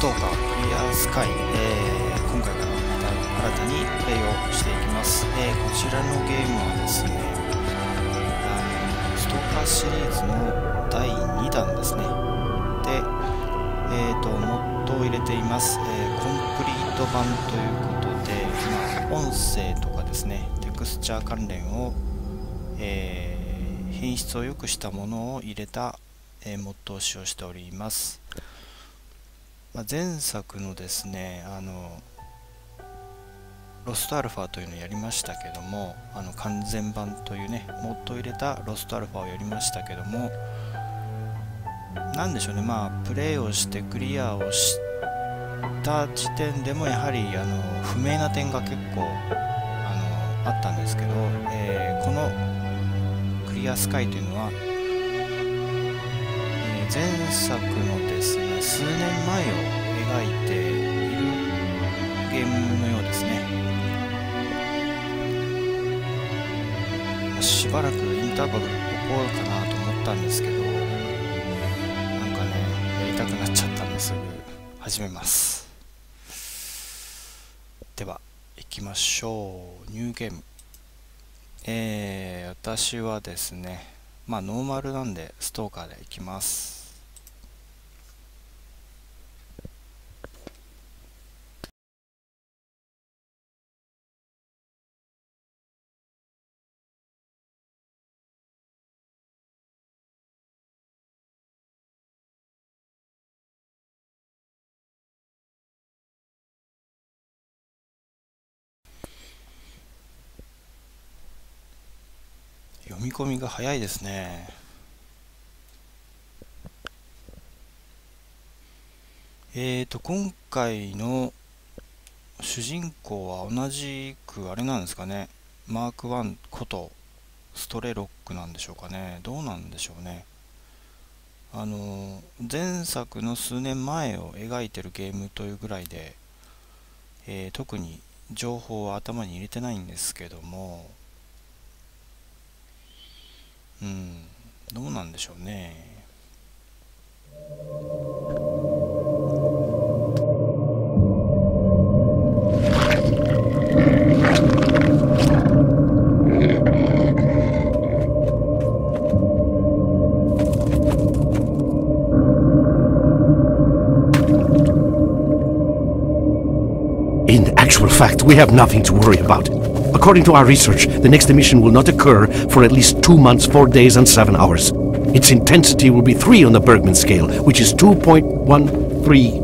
トーカークリアスカイ、今回からまた新たにプレイをしていきます。こちらのゲームはですね、ストーカーシリーズの第2弾ですね。で、モッドを入れています。コンプリート版ということで、音声とかですね、テクスチャー関連を、品質を良くしたものを入れた、モッドを使用しております。前作のですね、ロストアルファというのをやりましたけども、完全版というね、モッドを入れたロストアルファをやりましたけども、なんでしょうね、プレイをしてクリアをした時点でもやはり不明な点が結構あったんですけど、このクリアスカイというのは、前作のですね、数年前を描いているゲームのようですね。しばらくインターバル置こうかなと思ったんですけど、なんかね、やりたくなっちゃったんですぐ始めます。では行きましょう。ニューゲーム。私はですね、ノーマルなんでストーカーで行きます。読み込みが早いですね。今回の主人公は同じくあれなんですかね、マーク1ことストレロックなんでしょうかね。どうなんでしょうね。前作の数年前を描いてるゲームというぐらいで、特に情報は頭に入れてないんですけども、どうなんでしょうね。In actual fact, we have nothing to worry about. According to our research, the next emission will not occur for at least 2 months, 4 days, and 7 hours. Its intensity will be 3 on the Bergman scale, which is 2.13.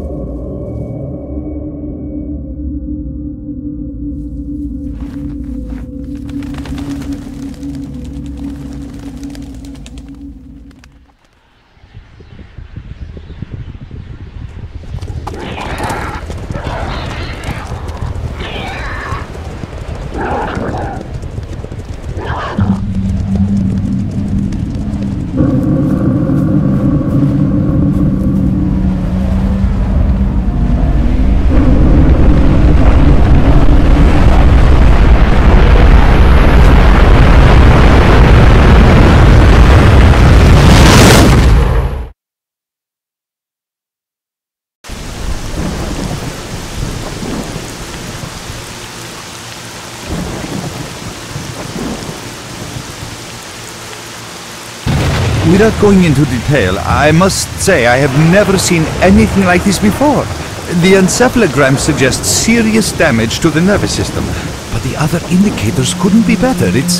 Without going into detail, I must say I have never seen anything like this before. The encephalogram suggests serious damage to the nervous system, but the other indicators couldn't be better. It's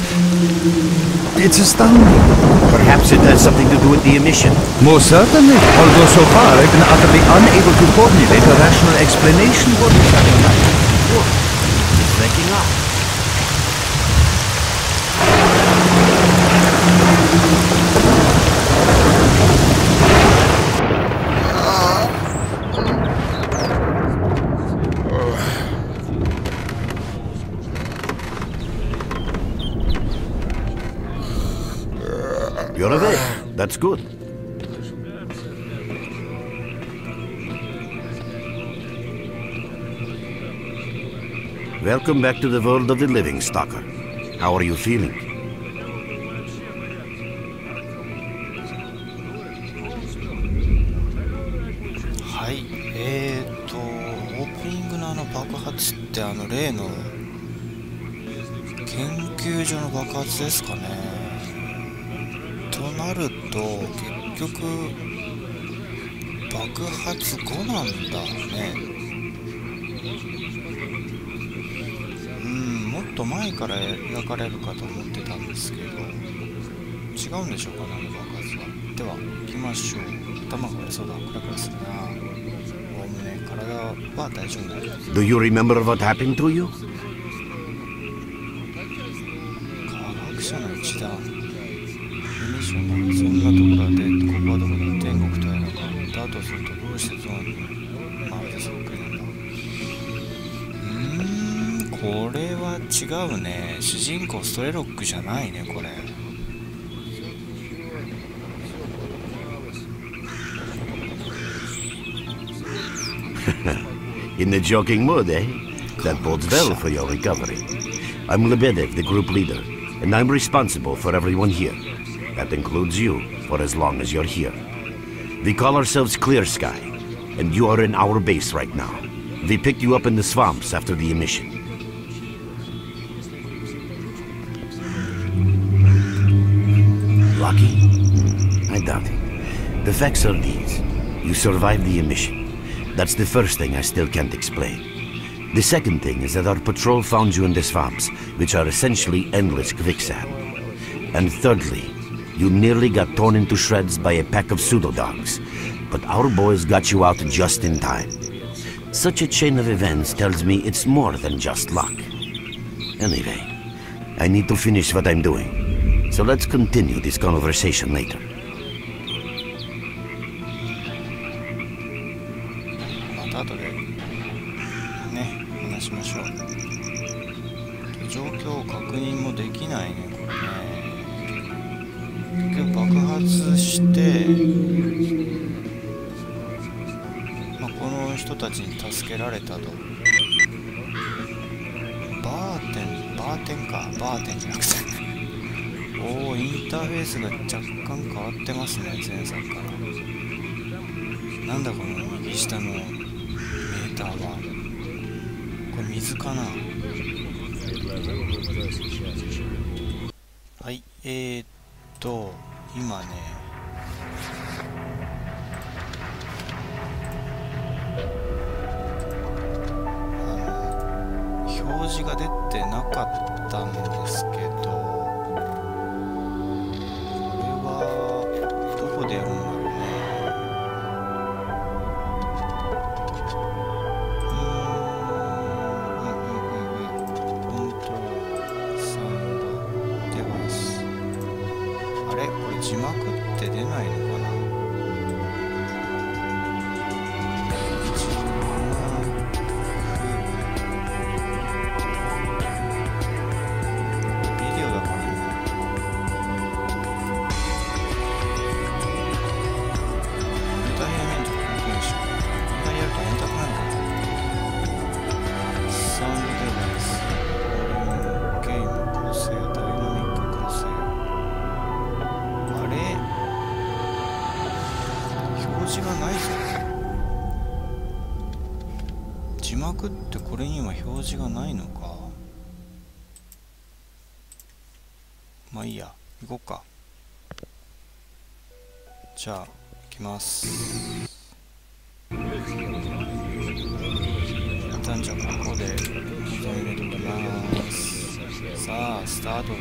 astounding. Perhaps it has something to do with the emission. Most certainly, although so far I've been utterly unable to formulate a rational explanation for this anomaly. It's waking up. You're awake. That's good. Welcome back to the world of the living, Stalker. How are you feeling? はい、発って例の研究所の爆発ですかね。となると結局爆発後なんだね。もっと前から描かれるかと思ってたんですけど、違うんでしょうかね、爆発は。では行きましょう。頭がそうだ、クラクラするな。おおむね体は大丈夫だよ。 Do you remember what happened to you? 科学者の一団。そんなところで、ここはどこだ、天国とやらか。だとするとどうしてゾーンにまるでそっくりなんだ。これは違うね。主人公ストレロックじゃないね、これ。In the joking mood, eh? That bodes well for your recovery. I'm Lebedev, the group leader, and I'm responsible for everyone here. That includes you, for as long as you're here. We call ourselves Clear Sky, and you are in our base right now. We picked you up in the swamps after the emission. Lucky? I doubt it. The facts are these. You survived the emission. That's the first thing I still can't explain. The second thing is that our patrol found you in the swamps, which are essentially endless quicksand. And thirdly, you nearly got torn into shreds by a pack of pseudo-dogs, but our boys got you out just in time. Such a chain of events tells me it's more than just luck. Anyway, I need to finish what I'm doing, so let's continue this conversation later. また後でね、話しましょう。状況を確認もできないね、これね。結局爆発して、この人たちに助けられたと。バーテンじゃなくておお、インターフェースが若干変わってますね、前作から。なんだこの右下のメーターは。これ水かな。はい、今ね、表示が出てなかったんですけど、これはどこでやるんだろうね。コントロールサウンドデバイス。あれ、これ字幕って出ないのかな。字幕ってこれには表示がないのか。まあいいや、行こうか。じゃあ行きます。一旦じゃあここで保存入れておきます。さあスタートだ。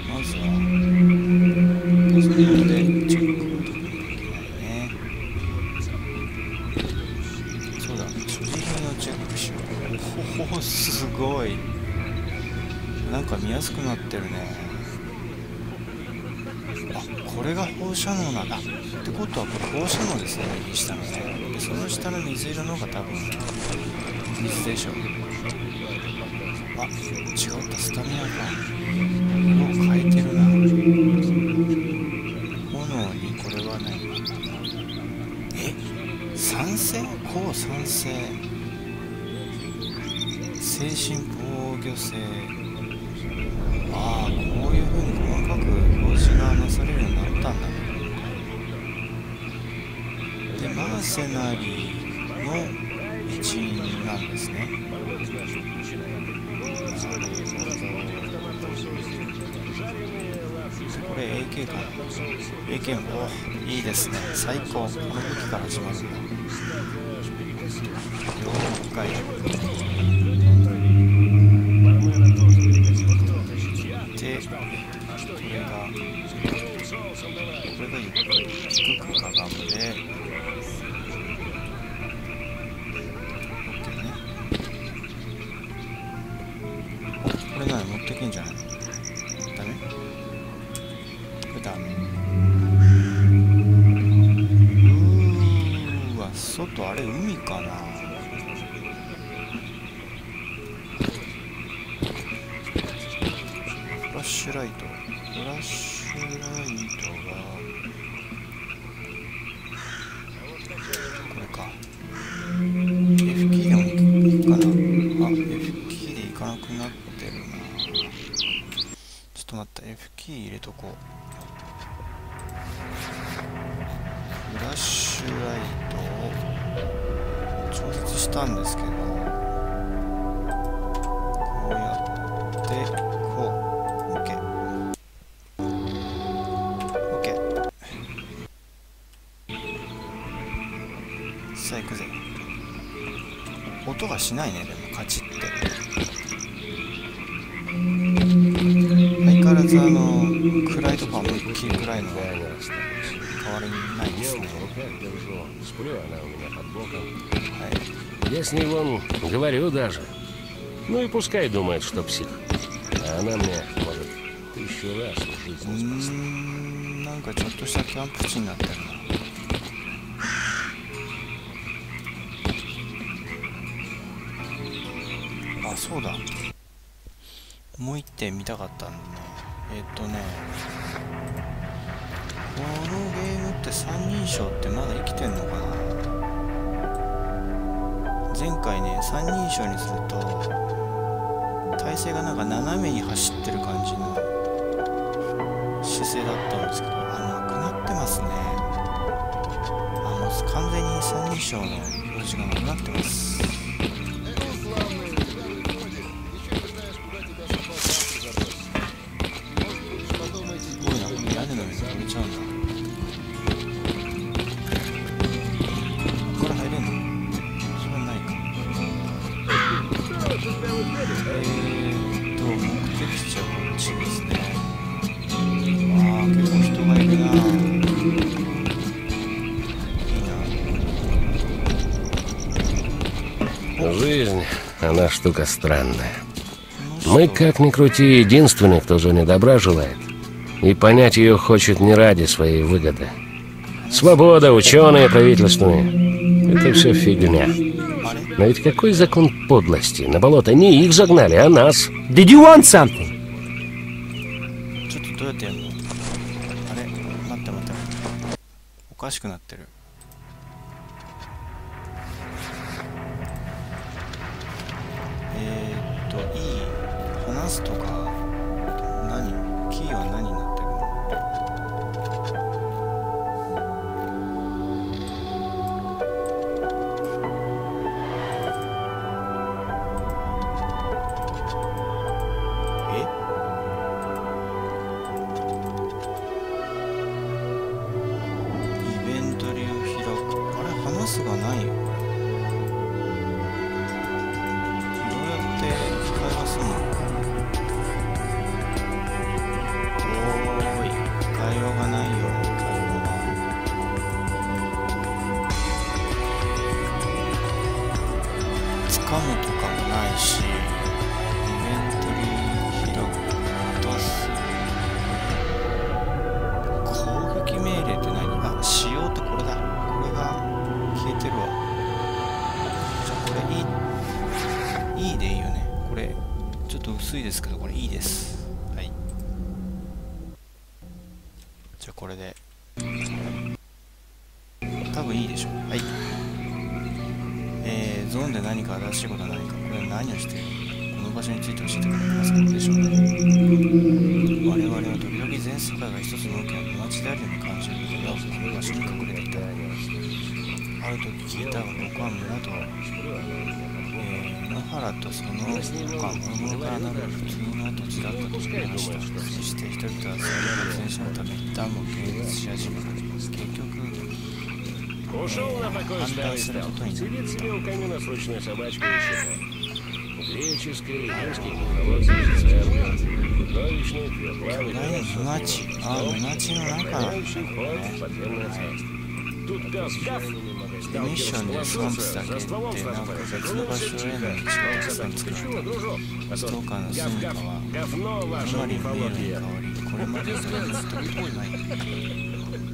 まずはパソコンでチェックを取らなきゃいけないね。そうだ、所持品をチェックしよう。ほほ、すごい。なんか見やすくなってるね。あ、これが放射能なんだ。ってことはこれ放射能ですね、右下のね。でその下の水色のが多分水でしょ。あ、違った、スタミナか。色を変えてるな。炎にこれはね、酸性、抗酸性、精神防御性。ああ、こういう風に細かく表示がなされるようになったんだね。で、マーセナリーの一員にななんですね。これ AK かな。AK もいいですね。最高。この武器から始まるんだ。了解。で、これがゆっくり低くかがむで、これ何持ってけんじゃないの？ダメ？これダメ。外あれ海かな。フラッシュライトがこれか。 F キーでもいくかな。あ、F キーでいかなくなってるな。ちょっと待った、 F キー入れとこう。フラッシュライトを調節したんですけど、こうやってこう OK。 さあ行くぜ。音がしないね。でもカチって相変わらず暗いとこは思いっきり暗いので変わりないですね。Я с ней вон говорю даже. Ну и пускай думает, что псих. А она мне, может, 1000 раз в жизни спасла. なんかちょっとしたキャンプ地になってるな。あ、そうだ。もう一点見たかったんだね。このゲームって三人称ってまだ生きてんのかな。前回ね、三人称にすると体勢がなんか斜めに走ってる感じの姿勢だったんですけど、なくなってますね。もう完全に三人称の表示がなくなってます。Жизнь, она штука странная. Мы, как ни крути, единственные, кто зоне добра желает. И понять ее хочет не ради своей выгоды. Свобода, ученые, правительственные — это все фигня. Но ведь какой закон подлости? На болото не их загнали, а нас. Did you want something? ちょっとどうやってやるの？あれ？待って。おかしくなってる。話すとかキーは何になってるの？イベントリを開く。あれ、話すがないよ。どうやって会話するの？掴むとかもないし、イベントリー開く、出す。攻撃命令って何？しようってこれだ。これが消えてるわ。じゃあこれいいでいいよね。これちょっと薄いですけど、これいいです。はい。じゃあこれで多分いいでしょう。はい。ゾーンで何か新しいことは何か、これは何をしているのか、この場所について教えてくれますかでしょうね。我々は時々全世界が一つの大きな街であるように感じることがこの場所に隠れていた。ある時聞いたが、僕は村と、野原とその他物からなる普通の土地だったと思いました。そして人々はそれらの戦車のためにダムを建設し始め、結局判断することになった。巨大な沼地、沼地の中なんですね。ミッションでスワンプスだけってなんか別の場所への道がたくさん作られた。ストーカーの住みかはあまりに迷路に変わり、これまでとはずっと遠いない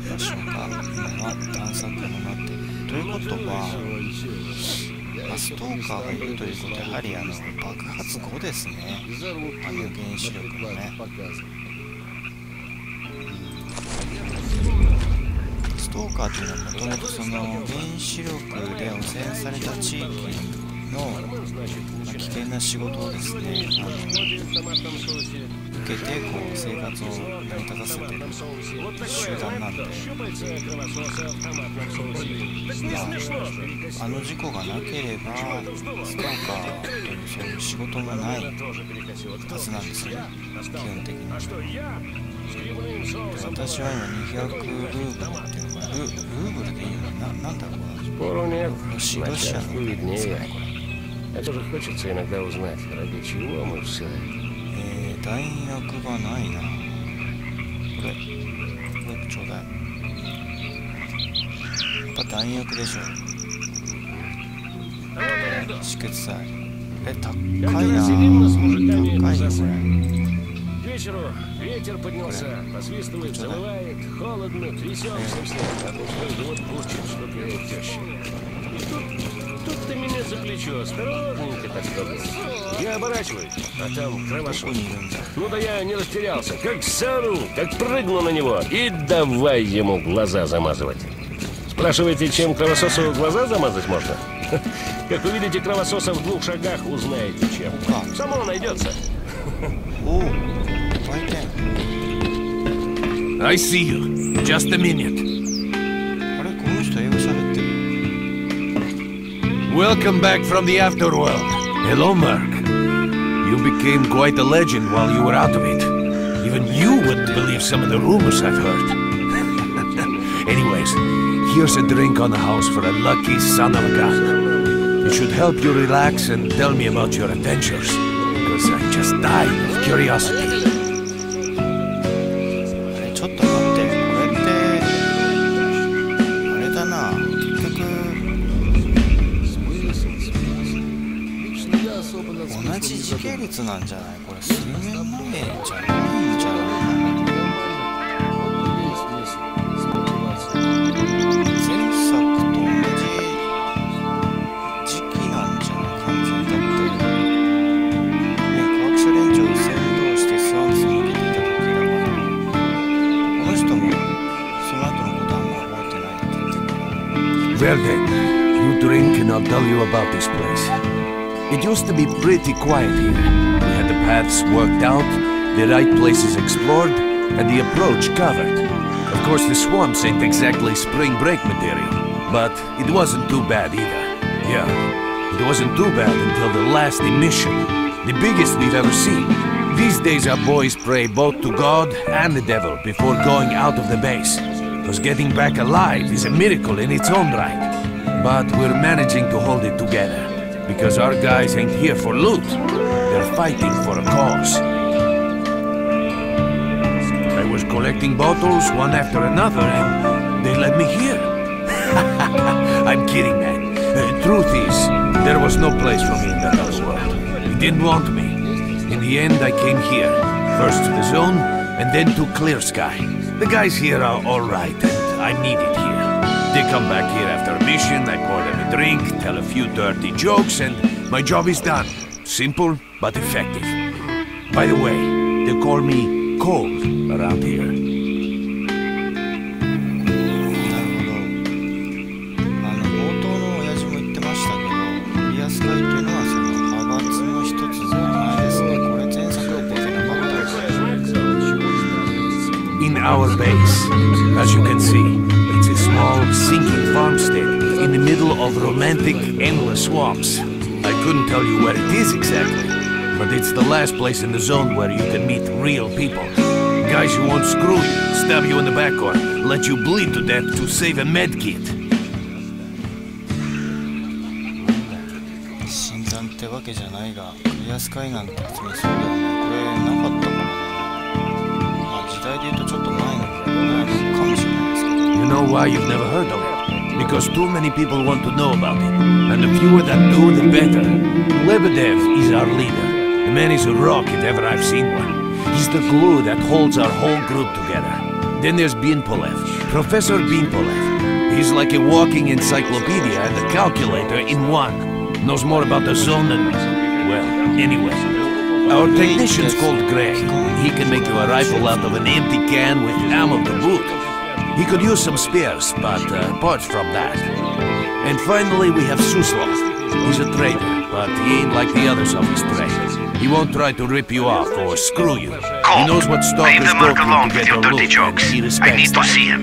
場所が今は探索を待っている。ということは、ストーカーがいるということはやはり爆発後ですね。原子力のね。ストーカーというのはもともとその原子力で汚染された地域の危険な仕事をですね、受けてこう生活を成り立たせている集団なんで、あの事故がなければストーカーというそういう仕事もないはずなんですよね、基本的に。私は今200ルーブルっていうのがルーブルでいいのなんだろうな。ロシアのですかね、これ。弾薬がないな。これちょうだい。やっぱ弾薬でしょ。止血剤。高いな。高いなこれ。вечеру ветер поднялся, посвистывает, завывает, холодно, трясемся все, а то вот бурчит что-то теща. И тут ты меня за плечо, осторожненько так трогай. Я оборачиваюсь, а там кровосос. Ну да я не растерялся, как сору, как прыгну на него и давай ему глаза замазывать. Спрашиваете, чем кровососу глаза замазать можно? Как увидите кровососа в 2 шагах, узнаете чем. Само найдется. I see you. Just a minute. Welcome back from the afterworld. Hello, Merc. You became quite a legend while you were out of it. Even you wouldn't believe some of the rumors I've heard. Anyways, here's a drink on the house for a lucky son of a gun. It should help you relax and tell me about your adventures, because I just died of curiosity. ちょっと待って、これってあれだな、結局同じ時系列なんじゃない？これ数年前じゃないんじゃない？前作と同じ時期なんじゃない？完全だって科学者連中を先導してスワンプスに受けていた時だから、この人もその後のことあんま覚えてないって言ってるから。 Well then, you drink and I'll tell you about this place. It used to be pretty quiet here. We had the paths worked out, the right places explored, and the approach covered. Of course, the swamps ain't exactly spring break material, but it wasn't too bad either. Yeah, it wasn't too bad until the last emission, the biggest we've ever seen. These days our boys pray both to God and the devil before going out of the base, because getting back alive is a miracle in its own right. But we're managing to hold it together, because our guys ain't here for loot, they're fighting for a cause. I was collecting bottles one after another and they led me here. I'm kidding, man. Truth is, there was no place for me in that other world. They didn't want me. In the end, I came here, first to the zone and then to Clear Sky. The guys here are alright and I'm needed here. They come back here after a mission, I pour them a drink, tell a few dirty jokes, and my job is done. Simple, but effective. By the way, they call me Cold around here. なるほど。冒頭の親父も言ってましたけど、クリアスカイというのはその派閥の一つじゃないですね。これ前作で出てなかったです。In our base, as you can see, it's a small, sinking farmstead in the middle of romantic, endless swamps. I couldn't tell you where it is exactly, but it's the last place in the zone where you can meet real people. Guys who won't screw you, stab you in the back or let you bleed to death to save a med kit. 新参ってわけじゃないが、クリアスカイなんて別にそうだよね。これなかったからな。まあ時代で言うとちょっと前のかもしれないですけど。You know why you've never heard of it? Because too many people want to know about it, and the fewer that know, the better. Lebedev is our leader. The man is a rock if ever I've seen one. He's the glue that holds our whole group together. Then there's Binpolev, Professor Binpolev. He's like a walking encyclopedia and a calculator in one. Knows more about the zone than... well, anyway. Our technician's called Greg. He can make you a rifle out of an empty can with ammo to boot. He could use some spares, but apart from that. And finally we have Suslov. He's a trader, but he ain't like the others of his trade. He won't try to rip you off or screw you. He knows what stalkers go through to get their loot, and he respects that.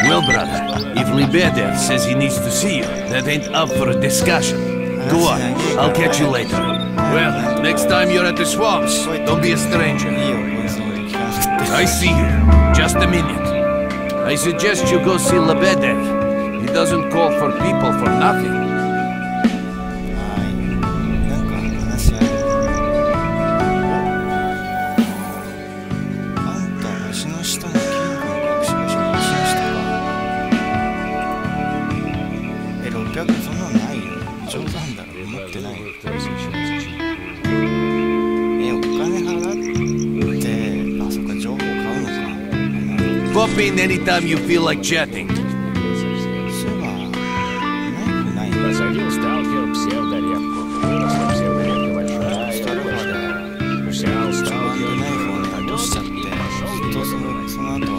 Well, brother, if Lebedev says he needs to see you, that ain't up for a discussion. Go on, I'll catch you later. Well, next time you're at the swamps, don't be a stranger. I see you. Just a minute. I suggest you go see Lebedev. He doesn't call for people for nothing. そんなのないよ。冗談だろ、持ってない。お金払って、あ、そっか、情報買うのか。Pop in anytime you feel like chatting. そういえば、ナイフないんだ。Посадил Сталкер псевдорепку. Выросла псевдорепка большая. Взял Сталкерナイフをね、落としちゃって、ずっとその後は、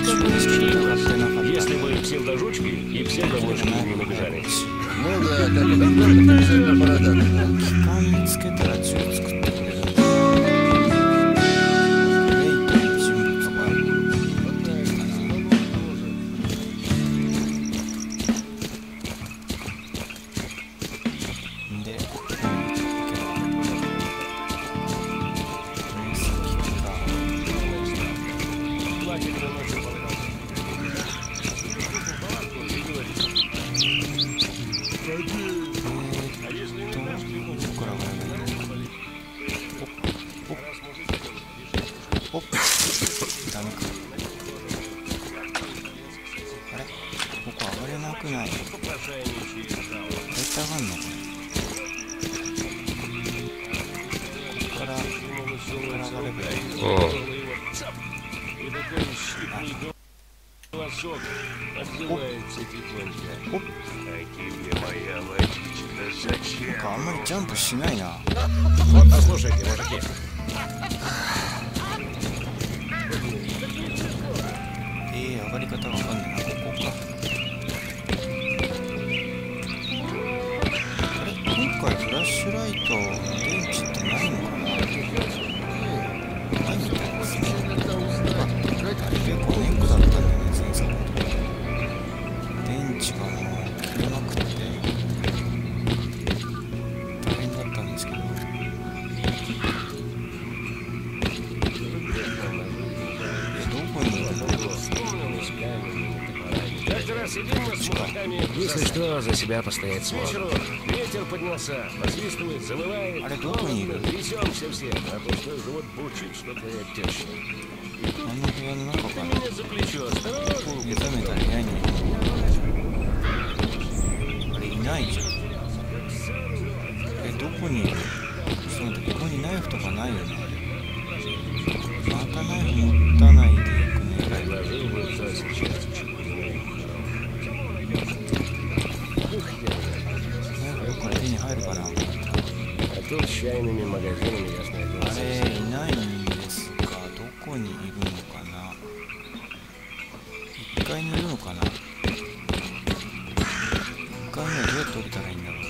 注意して戦ってなかった。Если бы псевдожучки и псевдовочки не набежали. Ну да, как это специально аппарата. 機関見つけたら銃作ってくれるんだ。あんまりジャンプしないな。Послушайте, мужики. 上がり方がわかんないな。ここか。あれ、今回フラッシュライト電池ってないのかな。ないみたいですね。あれ結構ネックだったんだよね、前作の時。電池がもう切れなくて大変だったんですけど。Если что, за себя постоять сможем. Ветер поднялся, посвистывает, завывает. Трясемся все, а то что живот бурчит, что твоя теща. Ты меня за плечо, осторожненько. あれいないじゃん。どこにいる？ちょっと待って、ここにナイフとかないよね。またナイフ持たないでいくね。入るかな。あれいないんですが、どこにいるのかな。1階にいるのかな。1階にはどうやって降りたらいいんだろう。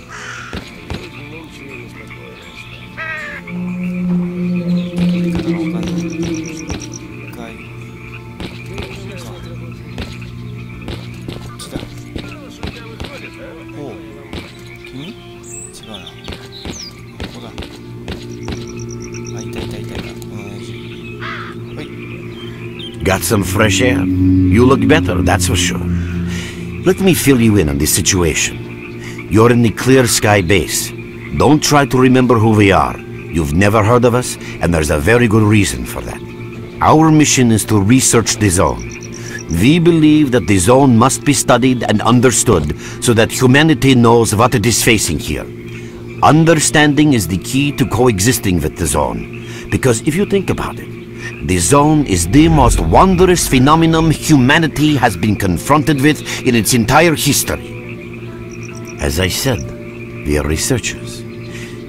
降り方がわかんない。1階こっちだ。おう、君？違 Got some fresh air? You look better, that's for sure. Let me fill you in on this situation. You're in the Clear Sky base. Don't try to remember who we are. You've never heard of us, and there's a very good reason for that. Our mission is to research the zone. We believe that the zone must be studied and understood so that humanity knows what it is facing here. Understanding is the key to coexisting with the zone. Because if you think about it, the zone is the most wondrous phenomenon humanity has been confronted with in its entire history. As I said, we are researchers.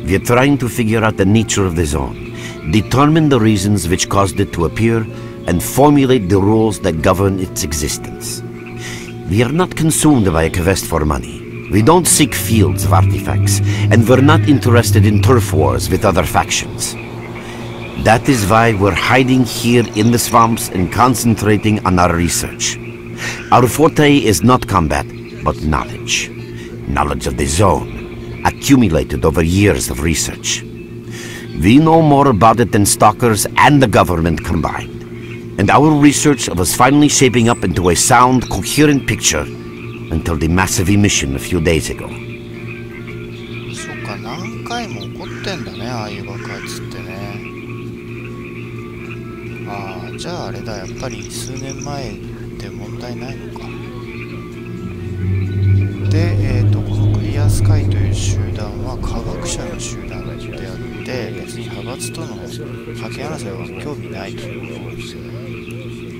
We are trying to figure out the nature of the zone, determine the reasons which caused it to appear, and formulate the rules that govern its existence. We are not consumed by a quest for money. We don't seek fields of artifacts, and we're not interested in turf wars with other factions. That is why we're hiding here in the swamps and concentrating on our research. Our forte is not combat, but knowledge. Knowledge of the zone, accumulated over years of research. We know more about it than stalkers and the government combined. And our research was finally shaping up into a sound, coherent picture until the massive emission a few days ago. そっか、何回も起こってんだね、ああいう爆発ってね。ああ、じゃああれだ、やっぱり数年前で問題ないのか。で、このクリアスカイという集団は科学者の集団であって、別に派閥との覇権争いは興味ないということですよね。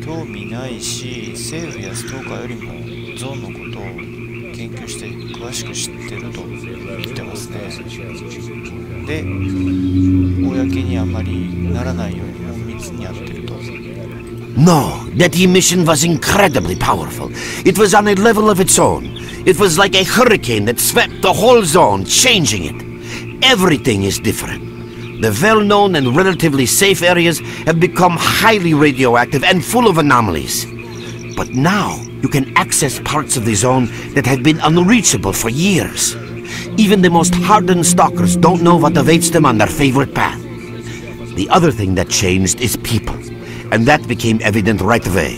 興味ないし、政府やストーカーよりもゾーンのことを研究して詳しく知ってると言ってますね。で、公にあまりならないように綿密にやってると。No, that emission was incredibly powerful. It was on a level of its own. It was like a hurricane that swept the whole zone, changing it. Everything is different. The well-known and relatively safe areas have become highly radioactive and full of anomalies. But now, you can access parts of the zone that have been unreachable for years. Even the most hardened stalkers don't know what awaits them on their favorite path. The other thing that changed is people, and that became evident right away.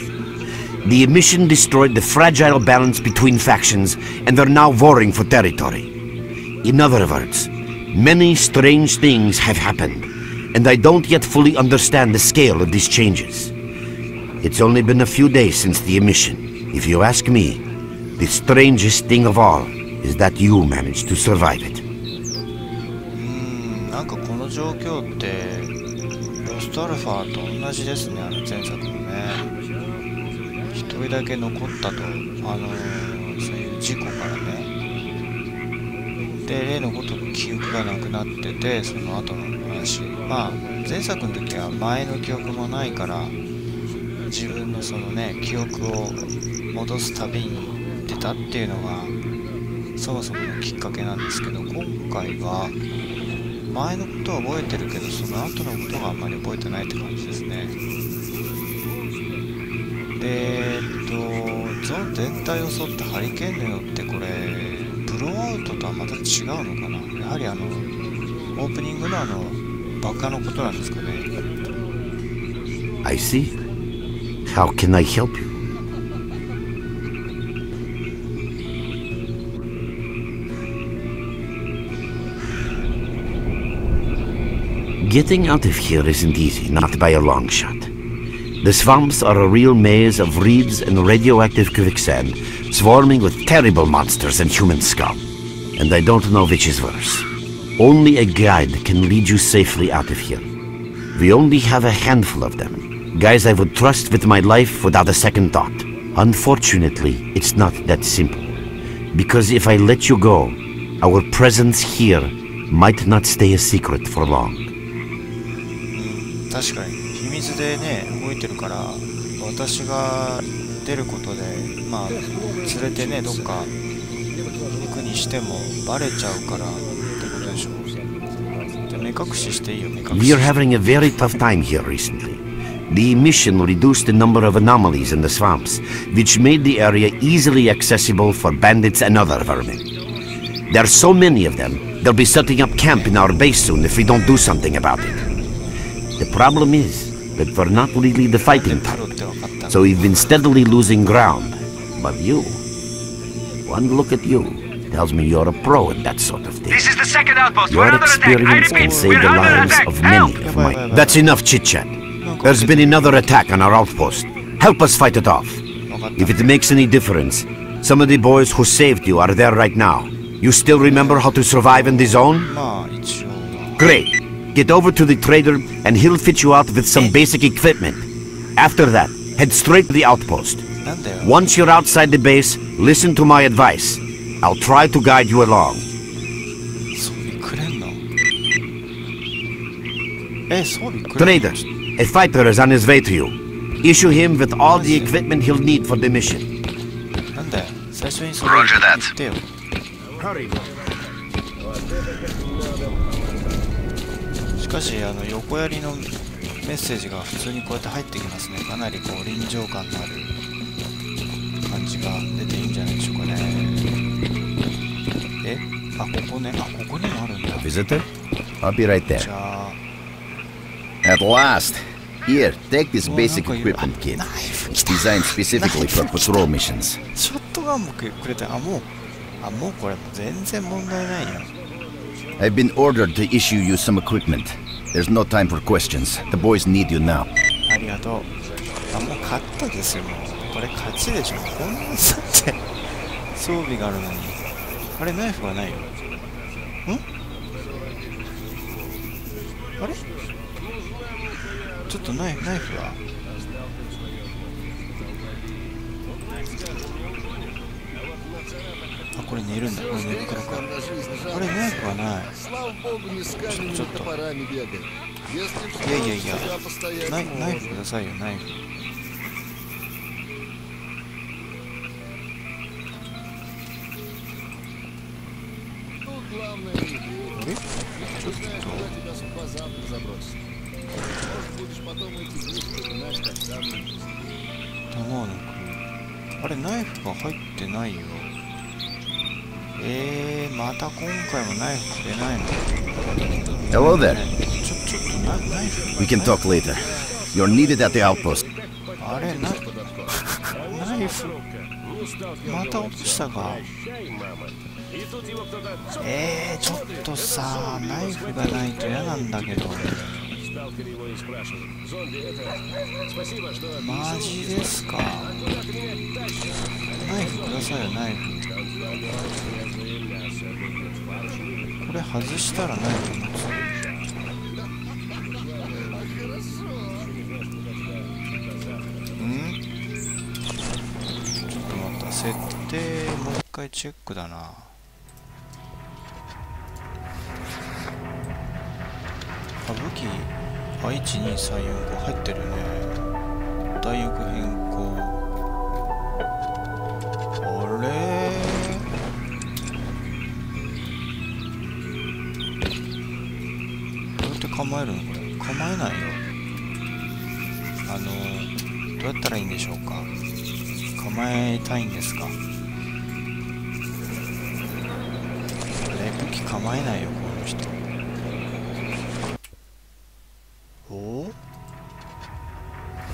The emission destroyed the fragile balance between factions, and they're now warring for territory. In other words, many strange things have happened, and I don't yet fully understand the scale of these changes. It's only been a few days since the emission. If you ask me, the strangest thing of all is that you managed to survive it. なんかこの状況ってロストアルファと同じですね、前作のね。一人だけ残ったと、そういう事故からね。で、例のごとく記憶がなくなってて、その後の話。まあ、前作の時は前の記憶もないから、自分のそのね、記憶を戻すたびに出たっていうのが、そもそものきっかけなんですけど、今回は、前のことは覚えてるけど、その後のことがあんまり覚えてないって感じですね。で、ゾーン全体を襲ったハリケーンによってこれ、ブローアウトとはまた違うのかな。やはりオープニングの爆破のことなんですかね。I see. How can I help you? Getting out of here isn't easy, not by a long shot. The swamps are a real maze of reeds and radioactive quicksand, swarming with terrible monsters and human scum. And I don't know which is worse. Only a guide can lead you safely out of here. We only have a handful of them, guys I would trust with my life without a second thought. Unfortunately, it's not that simple. Because if I let you go, our presence here might not stay a secret for long. 確かに秘密でね動いてるから、私が出ることでまあ連れてねどっか行くにしてもバレちゃうからってことでしょう。で目隠ししていいよ、目隠し。We are having a very tough time here recently. The emission reduced the number of anomalies in the swamps, which made the area easily accessible for bandits and other vermin. There are so many of them, they'll be setting up camp in our base soon if we don't do something about it. The problem is that we're not really the fighting type. So we've been steadily losing ground. But you, one look at you, tells me you're a pro at that sort of thing. This is the second outpost. Your experience can save the lives of many of my... That's enough chit-chat. There's been another attack on our outpost. Help us fight it off. If it makes any difference, some of the boys who saved you are there right now. You still remember how to survive in the zone? Great. Get over to the trader and he'll fit you out with some basic equipment. After that, head straight to the outpost. Once you're outside the base, listen to my advice. I'll try to guide you along. Trader, a fighter is on his way to you. Issue him with all the equipment he'll need for the mission. Roger that. Hurry. しかし横やりのメッセージが普通にこうやって入ってきますね。かなりこう臨場感のある感じが出ていいんじゃないでしょうかね。あ、ここね。あ、ここにもあるんだ。 Visitor? I'll be right there. じゃあ At last. Here, take this basic equipment kit. It's designed specifically for patrol missions. ショットガンもくれて、もうこれ全然問題ないよ。I've been ordered to issue you some equipment. There's no time for questions. The boys need you now. ありがとう。もう勝ったですよ。もうこれ勝ちでしょ。こんなにさって装備があるのに。あれナイフがないよ。あれ？ちょっとナイフはこれ寝るんだ。これ寝袋か。あれナイフはない。ちょっといやナイフくださいよ。ナイフ。あれちょっと弾を抜く。あれナイフが入ってないよ。また今回もナイフくれないの。 Hello there. ちょっとナイフ We can talk later. You're needed at the outpost. あれナイフまた落としたか。ちょっとさナイフがないと嫌なんだけど。マジですか。ナイフくださいよ。ナイフこれ外したらナイフ持つ。ちょっと待った。設定もう一回チェックだな。武器12345入ってるね。弾薬変更。あれどうやって構えるのこれ。構えないよ。どうやったらいいんでしょうか。構えたいんですか。武器構えないよこの人。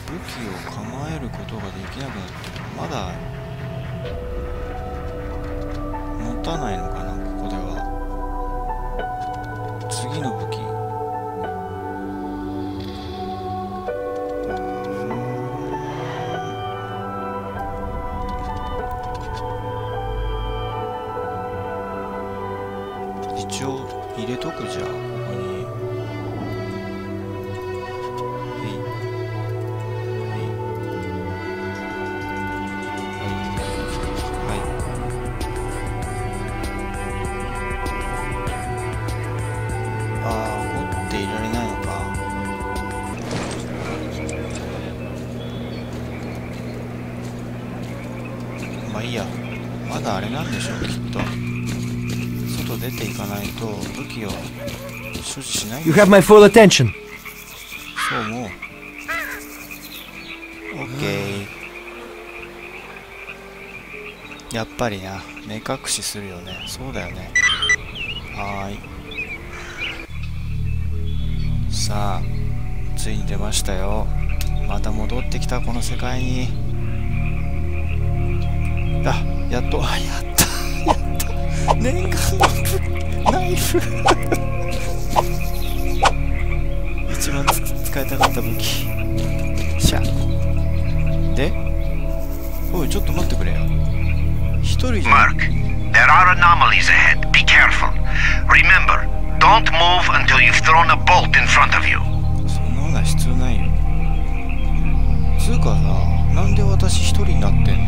武器を構えることができなくなってる。まだ持たないのかな。ここでは次の武器。一応入れとく。じゃあここにまだあれなんでしょう。きっと外出ていかないと武器を所持しない。 You have my full attention. そうもう OK。 やっぱりな、目隠しするよね。そうだよね。はーい。さあついに出ましたよ。また戻ってきたこの世界に。あ、やっと、あ、やった念願のナイフ一番使いたかった武器。シャで、おい、ちょっと待ってくれよ。一人じゃん。 Mark, there are anomalies ahead. Be careful. Remember, don't move until you've thrown a bolt in front of you. そんなのは必要ないよ。つうかさ、なんで私一人になってんの？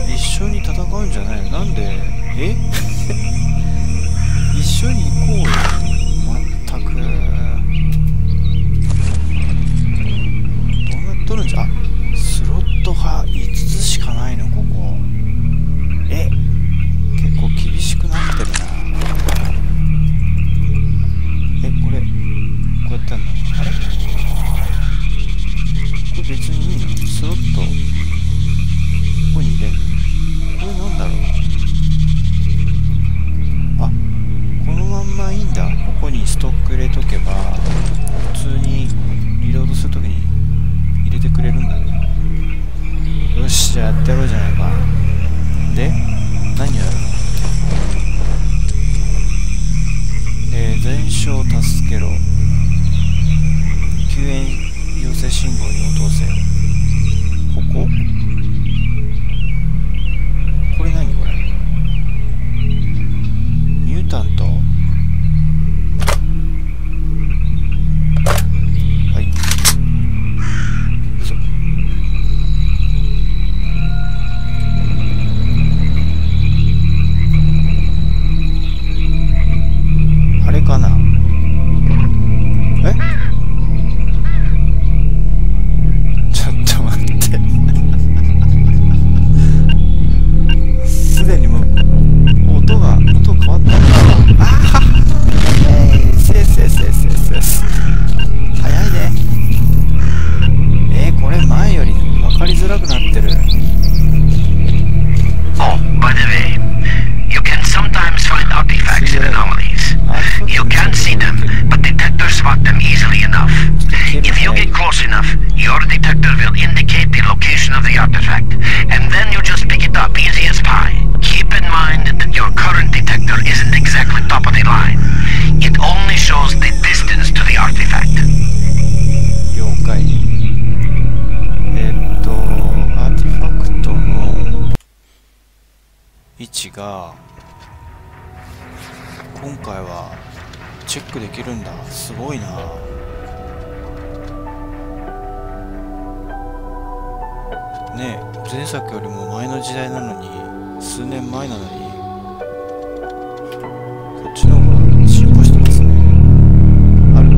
一緒に戦うんじゃないの？なんで？え一緒に行こうよ。まったく。どうなっとるんじゃ？スロットが5つしかないの、ここ。え、結構厳しくなってるな。え、これ、こうやってやんの？あれ？これ別にいいの？スロット、ここに入れるの？これなんだろう？あ、このまんまいいんだ。ここにストック入れとけば、普通にリロードするときに入れてくれるんだね。よし、じゃあやってやろうじゃないか。で、何をやるの？全焼助けろ。救援要請信号に応答せよ。ここ？これ何これ？ミュータント？はい。嘘。あれかな？え？ちょっと待って。すでにもう音変わったんだ。ああ、せす。早いね。これ前より分かりづらくなってる。 Oh, by the way, you can sometimes find artifacts in anomalies. You can't see them, but detectors spot them easily enough. If you get close enough, your detector will indicate the location of the artifact, and then you just pick it up easy as pie. Keep in mind that your current detector isn't exactly top of the line. It only shows the distance to the artifact. 了解。アーティファクトの位置が今回はチェックできるんだ。すごいな。ねえ、前作よりも前の時代なのに、数年前なのに、こっちの方が進歩してますね。ある？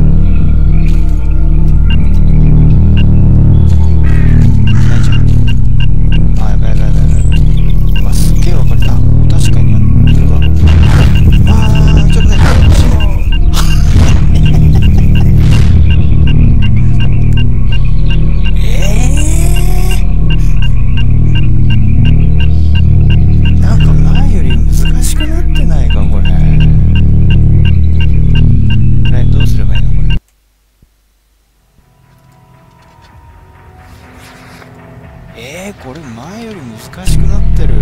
ないじゃん。あ、やばい。あ、すっげえ分かれた。確かにあるわ。あー、ちょっとね、なんか前より難しくなってないか、これ。どうすればいいのこれ。これ前より難しくなってる。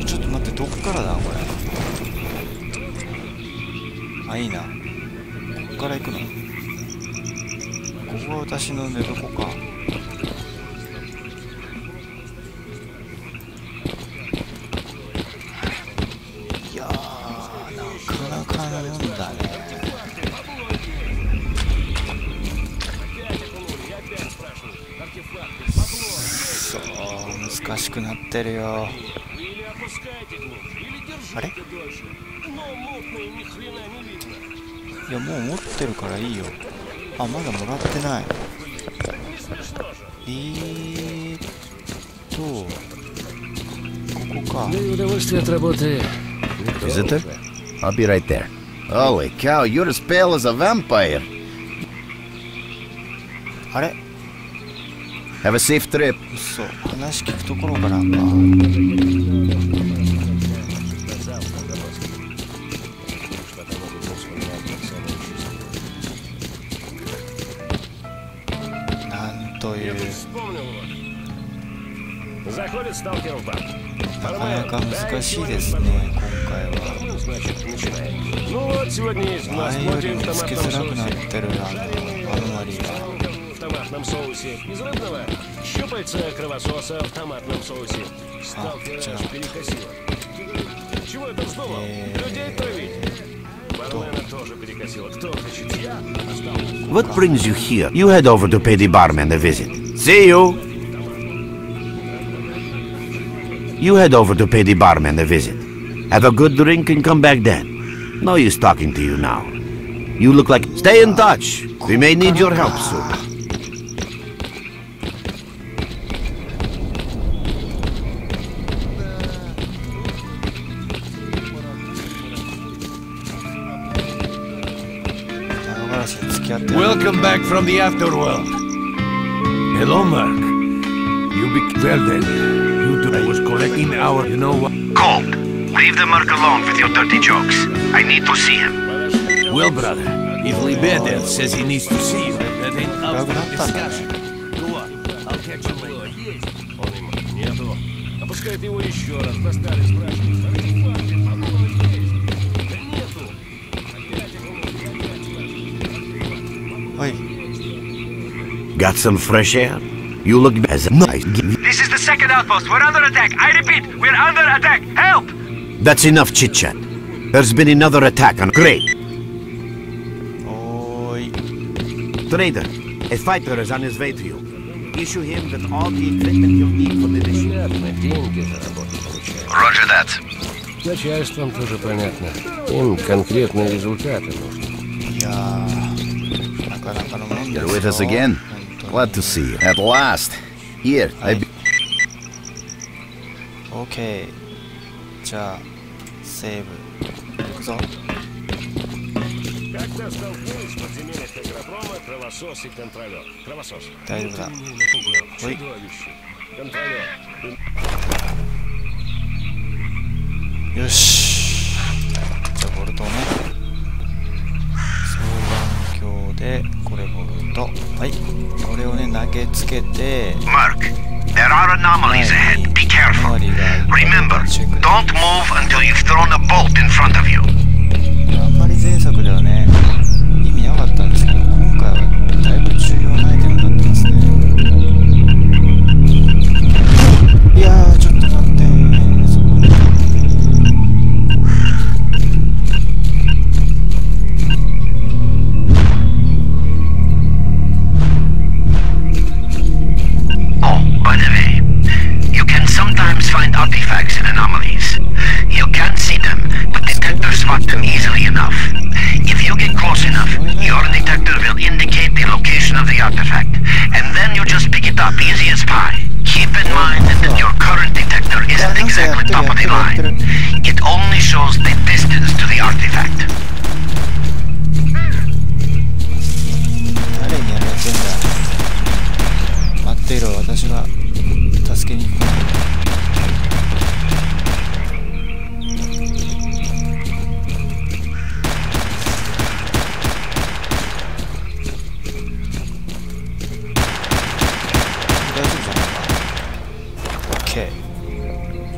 ちょっと待って、どっからだこれ。あ、いいな。こっから行くの？ここが私の寝床か。いやー、なかなかなもんだね。そう、難しくなってるよ。あれ？いや、もう持ってるからいいよ。あ、まだもらってない。ここか。 Visitor? I'll be right there. Holy cow, you're as pale as a vampire. あれ？ Have a safe trip. そう、話聞くところからか。なんという。なかなか難しいですね、今回は。前よりもつけづらくなってるアノマリーが。What brings you here? You head over to pay the barman a visit. See you! You head over to pay the barman a visit. Have a good drink and come back then. No use talking to you now. You look like... Stay in touch. We may need your help soon. Welcome back from the afterworld. Hello, Mark. You be... Well then, you two was collecting our... You know what? Colt, leave the Merc alone with your dirty jokes. I need to see him. Well, brother, if Lebedev says he needs to see you, that ain't up for discussion. Go on, I'll catch you later. Опускает его еще раз, достали спрашивать. Got some fresh air? You look as a nice... This is the second outpost. We're under attack. I repeat, we're under attack. Help! That's enough chit-chat. There's been another attack on... Great! Trader, a fighter is on his way to you. Issue him with all the equipment you'll need for the mission. Roger that. Начальством тоже понятно. Им конкретные результаты нужны. You're with us again? Glad to see you. At last. Here, OK。じゃあ、セーブ。いくぞ。大丈夫だ。ほい。よし。じゃあボルトね。双眼鏡でこれボルト。はい。これをね投げつけて。Mark, there are anomalies ahead. Be careful. Remember, don't move until you've thrown a bolt in front of you. あんまり前作ではね意味なかったんですけど、今回はだいぶ重要なアイテムになってますね。いやー、ちょっと待って。Artifacts and anomalies. You can't see them, but detectors spot them easily enough. If you get close enough, your detector will indicate the location of the artifact, and then you just pick it up easy as pie. Keep in mind that your current detector isn't exactly top of the line. It only shows the distance to the artifact. 誰にやられてんだ。待っていろ、私が助けに行く。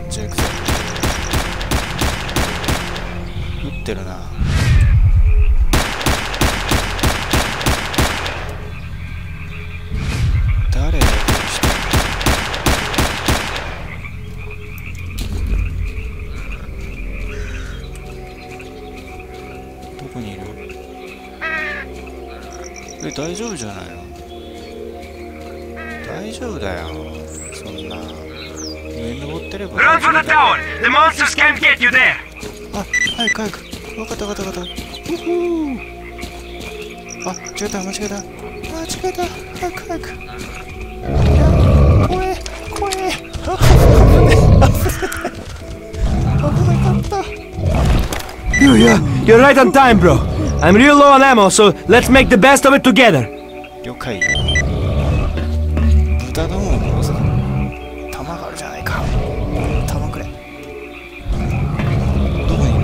じゃあ行くぞ。撃ってるな。誰がしてる？どこにいる？大丈夫じゃないの？大丈夫だよ、そんな。Run for the tower! The monsters can't get you there! あ、早く早く。わかったわかったわかった。あ、間違えた間違えた。間違えた。早く早く。怖え怖え。危なかった。You're right on time, bro. I'm real low on ammo, so let's make the best of it together. 了解。豚丼ないか。弾くれ。どこにい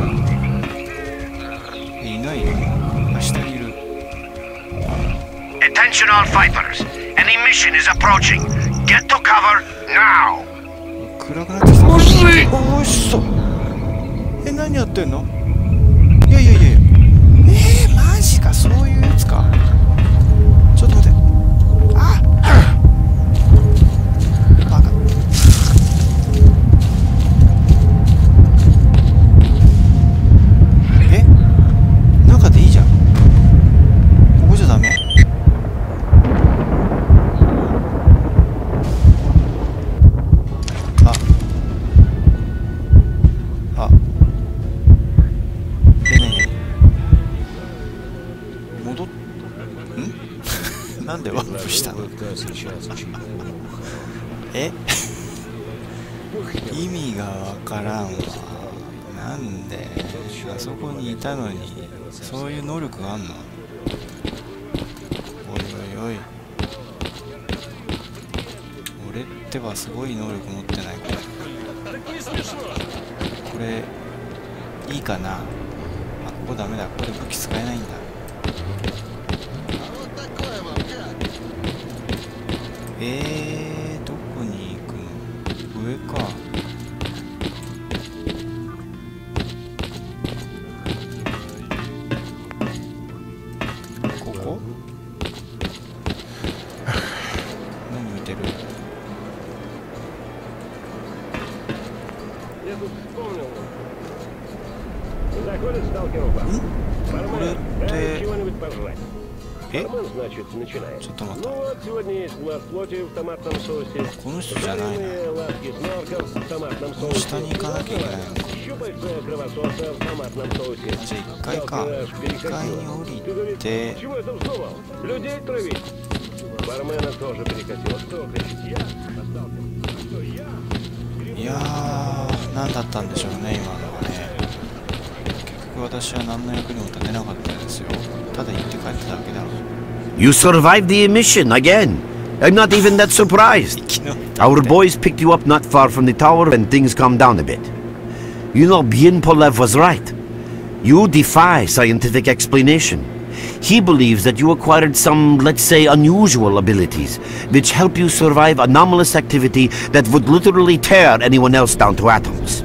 る？いないよ。下にいる。Attention all fighters. An emission is approaching. Get to cover now. 暗くなってきた。おいしそう。何やってんの？いやいやいやいや。マジか、そういうやつか。ちょっと待って。あっ、バカ。中でいいじゃん。ここじゃダメ？なんでワープしたの？意味がわからんわ。なんであそこにいたのにそういう能力があんの？おいおいおい、俺ってばすごい能力持ってない？これいいかな？あ、ここダメだ。これ武器使えないんだ。どこに行くの？上か。ここ？何見てる？これってちょっと待った。この人じゃないな。この下に行かなきゃいけないのか。じゃあ1階か。1階に降りて、いやー、何だったんでしょうね、今のはね。結局私は何の役にも立てなかったですよ。ただ行って帰っただけだ。You survived the emission again. I'm not even that surprised. Our boys picked you up not far from the tower and things calmed down a bit. You know, Bien Polev was right. You defy scientific explanation. He believes that you acquired some, let's say, unusual abilities, which help you survive anomalous activity that would literally tear anyone else down to atoms.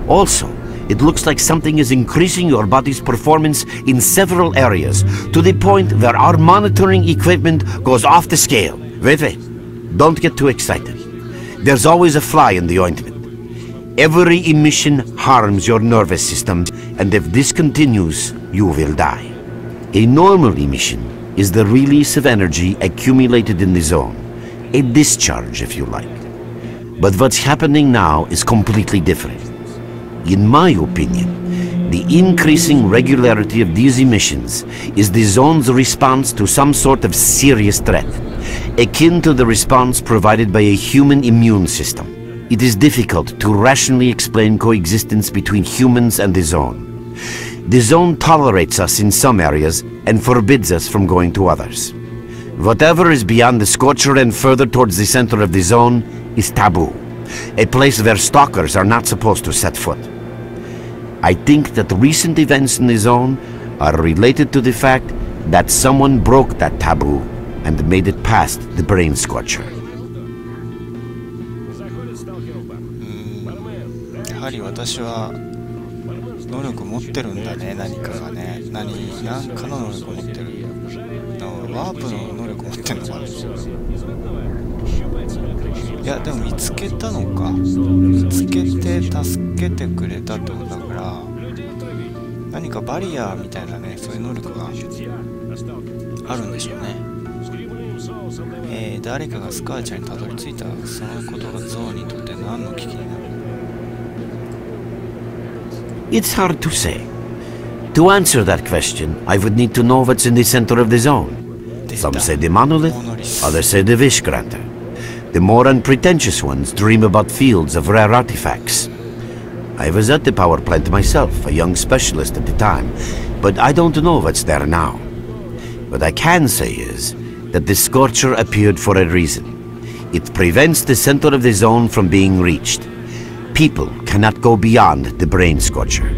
Also, it looks like something is increasing your body's performance in several areas, to the point where our monitoring equipment goes off the scale. Wait. Don't get too excited. There's always a fly in the ointment. Every emission harms your nervous system, and if this continues, you will die. A normal emission is the release of energy accumulated in the zone. A discharge, if you like. But what's happening now is completely different. In my opinion, the increasing regularity of these emissions is the zone's response to some sort of serious threat, akin to the response provided by a human immune system. It is difficult to rationally explain coexistence between humans and the zone. The zone tolerates us in some areas and forbids us from going to others. Whatever is beyond the scorcher and further towards the center of the zone is taboo, a place where stalkers are not supposed to set foot. I think that recent events in the zone are related to the fact that someone broke that taboo and made it past the brain scorcher. やはり私は能力持ってるんだね、何かがね。何かの能力持ってる。ワープの能力持ってんのかな。いや、でも見つけたのか。見つけて助けてくれたってことだから、何かバリアーみたいなね、そういう能力があるんでしょうね。誰かがスカーちゃんにたどり着いた。そのことがゾウにとって何の危機になる？ It's hard to say. To answer that question, I would need to know what's in the center of the zone. Some say the monolith, others say the wish granter. The more unpretentious ones dream about fields of rare artifacts. I was at the power plant myself, a young specialist at the time, but I don't know what's there now. What I can say is that the Scorcher appeared for a reason. It prevents the center of the zone from being reached. People cannot go beyond the brain scorcher.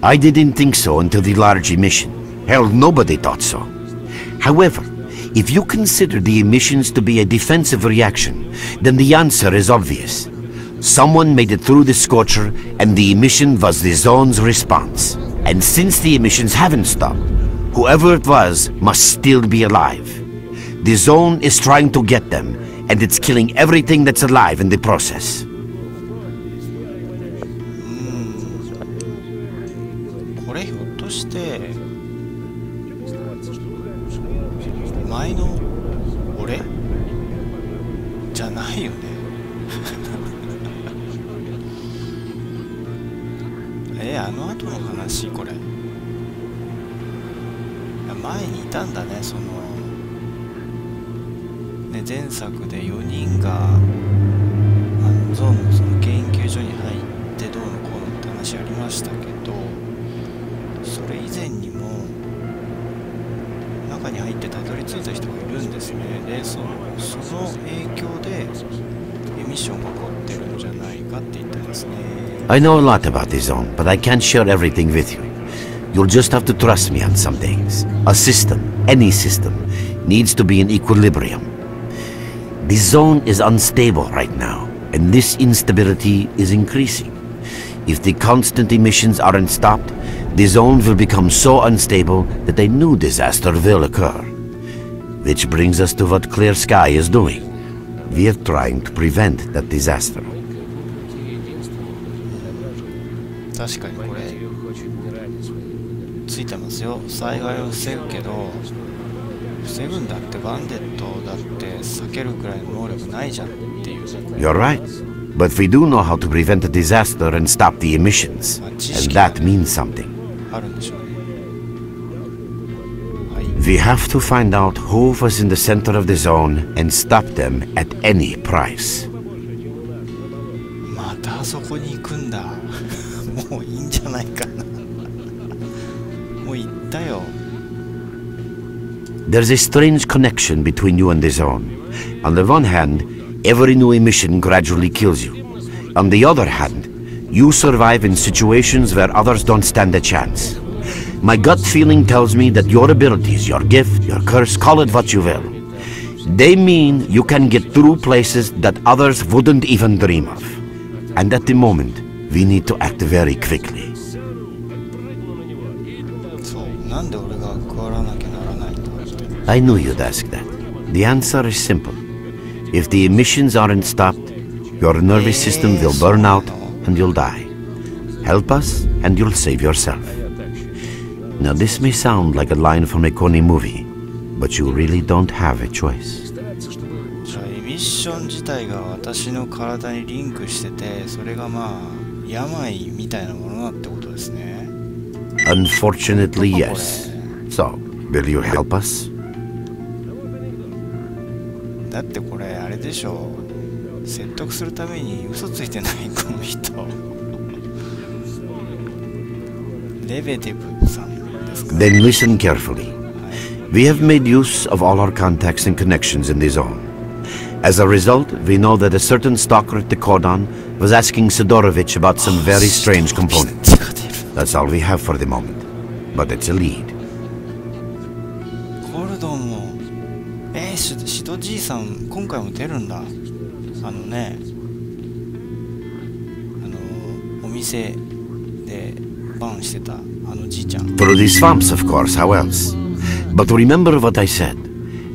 I didn't think so until the large emission. Hell, nobody thought so. However, if you consider the emissions to be a defensive reaction, then the answer is obvious. Someone made it through the scorcher, and the emission was the zone's response. And since the emissions haven't stopped, whoever it was must still be alive. The zone is trying to get them, and it's killing everything that's alive in the process. これひょっとして前の俺じゃないよね。あの後の話これ。前にいたんだね、そのね、前作で4人がゾーンのその研究所に入ってどうのこうのって話ありましたけど、それ以前にも中に入ってたどり着いた人がいるんですね。で、その影響でエミッションが起こってるんじゃないかって言ったんですね。I know a lot about the zone, but I can't share everything with you. You'll just have to trust me on some things. A system, any system, needs to be in equilibrium. The zone is unstable right now, and this instability is increasing. If the constant emissions aren't stopped, the zone will become so unstable that a new disaster will occur. Which brings us to what Clear Sky is doing. We are trying to prevent that disaster. 確かにこれついてますよ。災害を防ぐけど、防ぐんだってバンデットだって避けるくらいの能力ないじゃんっていう。You're right, but we do know how to prevent a disaster and stop the emissions, and that means something. あるんでしょうね。We have to find out who was in the center of the zone and stop them at any price. またそこに行くんだ。もういいんじゃないかな。もう行ったよ。There's a strange connection between you and the zone. On the one hand, every new emission gradually kills you. On the other hand, you survive in situations where others don't stand a chance. My gut feeling tells me that your abilities, your gift, your curse, call it what you will, they mean you can get through places that others wouldn't even dream of. And at the moment, we need to act very quickly. そう、なんで俺が加わらなきゃならないんだって。I knew you'd ask that. The answer is simple. If the emissions aren't stopped, your nervous system will burn out and you'll die. Help us and you'll save yourself. Now this may sound like a line from a corny movie, but you really don't have a choice. じゃあエミッション自体が私の体にリンクしてて、それがまあ病みたいなものだってことですね。Unfortunately, yes. So, will you help us? だってこれあれでしょ。説得するために嘘ついてないこの人。レベデブさんですか。Then listen carefully. We have made use of all our contacts and connections in the zone. As a result, we know that a certain stalker at the cordon was asking Sidorovich about some very strange components. That's all we have for the moment. But it's a lead. コルドンもシドじいさん今回も出るんだ。お店でバンしてたじいちゃん。Through the swamps, of course, how else? But remember what I said.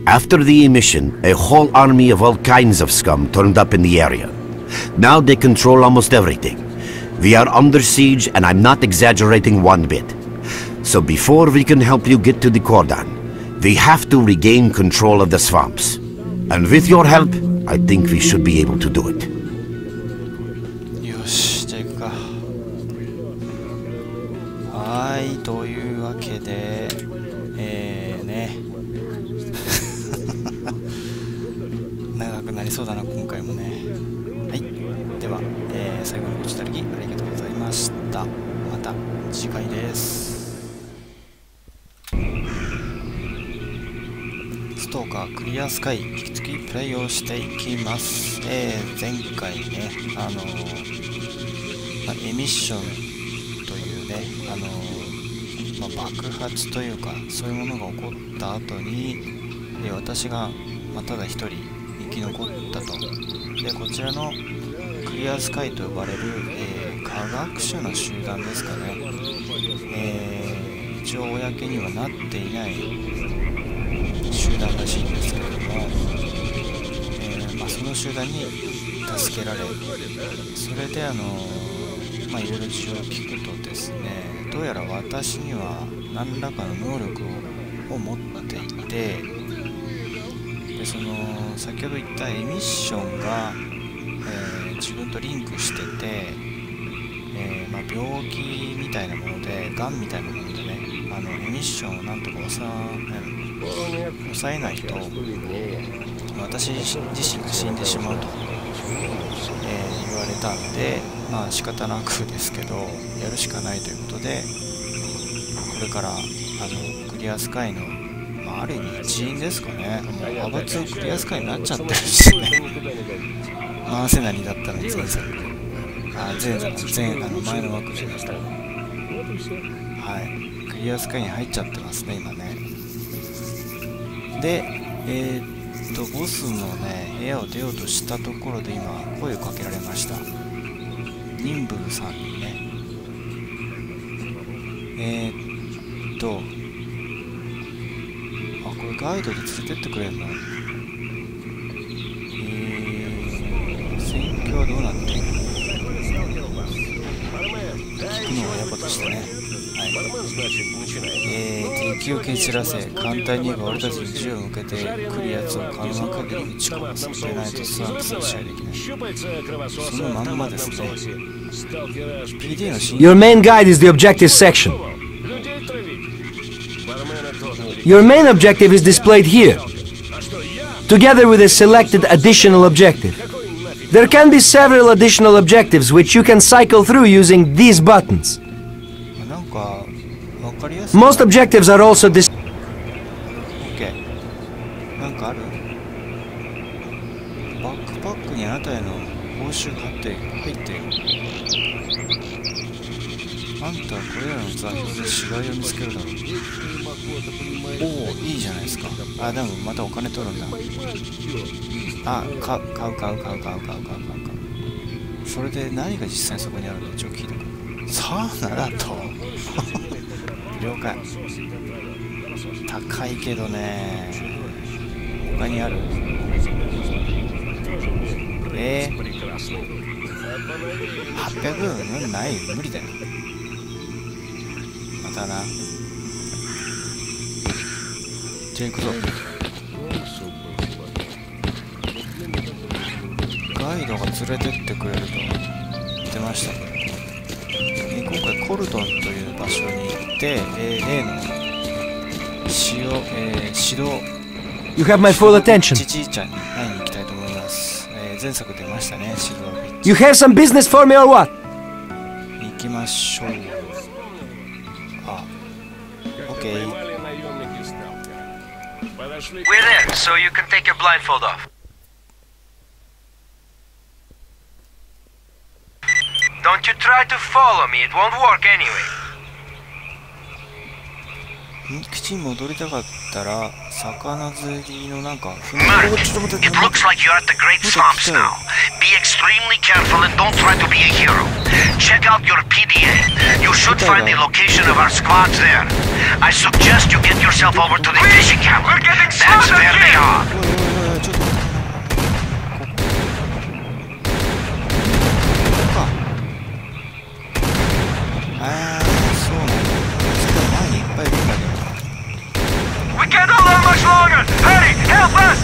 After the emission, a whole army of all kinds of scum turned up in the area. Now they control almost everything. We are under siege, and I'm not exaggerating one bit. So before we can help you get to the cordon, we have to regain control of the swamps. And with your help, I think we should be able to do it. よし、じゃあ行くか。はい、というわけで、長くなりそうだな、今回もね。はい、では、最後にご視聴いただきありがとうございました。また。ストーカークリアスカイ引き続きプレイをしていきます。前回ね、エミッションというね、爆発というかそういうものが起こった後に、私が、ただ一人生き残ったと。でこちらのクリアスカイと呼ばれる、科学者の集団ですかね、一応公にはなっていない集団らしいんですけれども、その集団に助けられ、それでいろいろ事情を聞くとですね、どうやら私には何らかの能力を持っていて、で先ほど言ったエミッションが、自分とリンクしてて、病気みたいなもので、がんみたいなものでね、エミッションをなんとか抑えないと私自身が死んでしまうと、言われたんで、仕方なくですけどやるしかないということで、これからクリアスカイの、ある意味一員ですかね、派閥クリアスカイになっちゃってるしね回せ何だったのに前作前の枠でクリアスカイに入っちゃってますね今ね。でボスのね部屋を出ようとしたところで今声をかけられました。ニンブルさんにね、これガイドで連れてってくれるの？戦況はどうなっている？聞くのがやっぱとしてね。敵を蹴散らせ、簡単に言えば俺たちに銃を向けて来るやつを可能な限り撃ち込ます。でないとスワンプスは試合できない。そのまんまですね。PD のYour main guide is the objective section. Your main objective is displayed here, together with a selected additional objective. There can be several additional objectives which you can cycle through using these buttons. Most objectives are also displayed. OK。なんかある？バックパックにあなたへの報酬が入っている。あんたはこれらの座標で死骸を見つけるだろう。おお、いいじゃないですか。でもまたお金取るんだ。買う。それで何が実際にそこにあるのかちょっと聞いてくる。サウナだと了解。高いけどね。他にある800円ない？無理だよ。またな。じゃあ行くぞ。ガイドが連れてってくれると言ってましたけど、今回コルトンという場所に行って、例の指導 You have my full attention. じいちゃんに会いに行きたいと思います。前作出ましたね、指導。 You have some business for me or what? 行きましょう。OK。 We're there, so you can take your blindfold off. Don't you try to follow me, it won't work anyway. 基地に戻りたかったら、魚釣りのなんか船。 Mark, it looks like you're at the Great Swamps now. Be extremely careful and don't try to be a hero. Check out your PDA. You should find the location of our squads there. I suggest you get yourself over to the fishing camp. That's where they are. そうなんだ。それ前にいっぱいいるんだけど。 We can't hold on much longer! Hurry! Help us!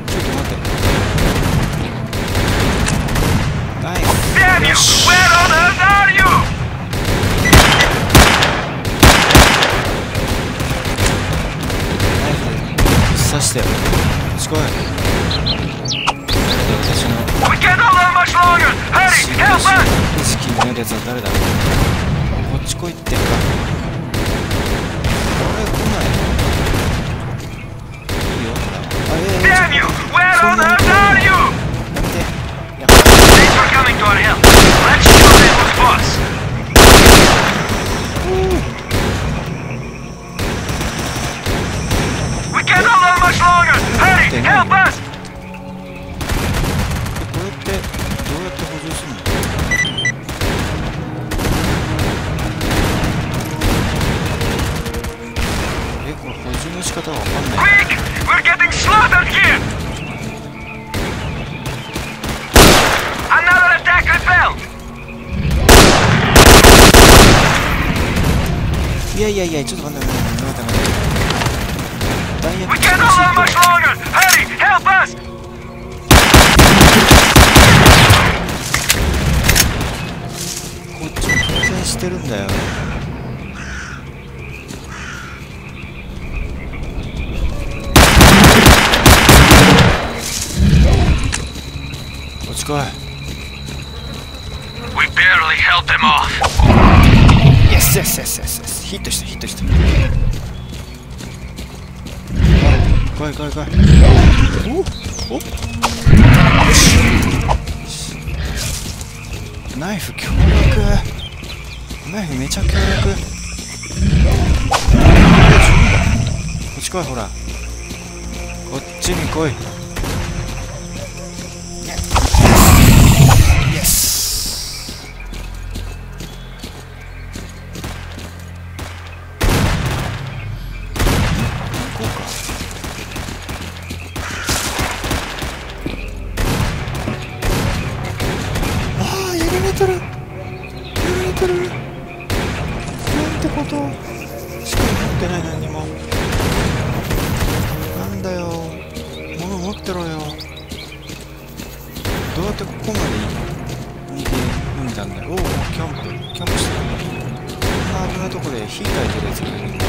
ちょっと待って。ナイス。 Damn you! Where on earth are you? ナイフ刺してる。すごい。私の We can't hold on much longer! Hurry! Help us! 意識になるるやつは誰だ。こっち来いってんか。俺来ないの。いいよ。Damn you! Where on earth are you? やめて。やめて。 Thanks for coming to our help. Let's show them who's boss. We can't hold on much longer. Hurry, help us! これってどうやって補充するの？これ補充の仕方がわかんない。 Quick! We're getting slaughtered here! Another attack repelled! いやいやいや、ちょっと待って待って待って待って。ダイヤ We can't hold on much longer! Hurry, help us! こっちも当然してるんだよ。こっち来い。 We barely held them off. Yes, yes, yes, yes, yes. ヒットした、ヒットした。来い来い来い。おお。ナイフ強力。ナイフめちゃ強力。こっち来い、ほら。こっちに来い。イエス。行こうか。ああ、やられてる。やられてる。なんてこと。しかも持ってない何にも。なんだよ。物持ってろよ。どうやってここまで逃げ抜いたんだよ。おお、キャンプしてる。こんな危ないとこで火焚いてるやつがいるんだ。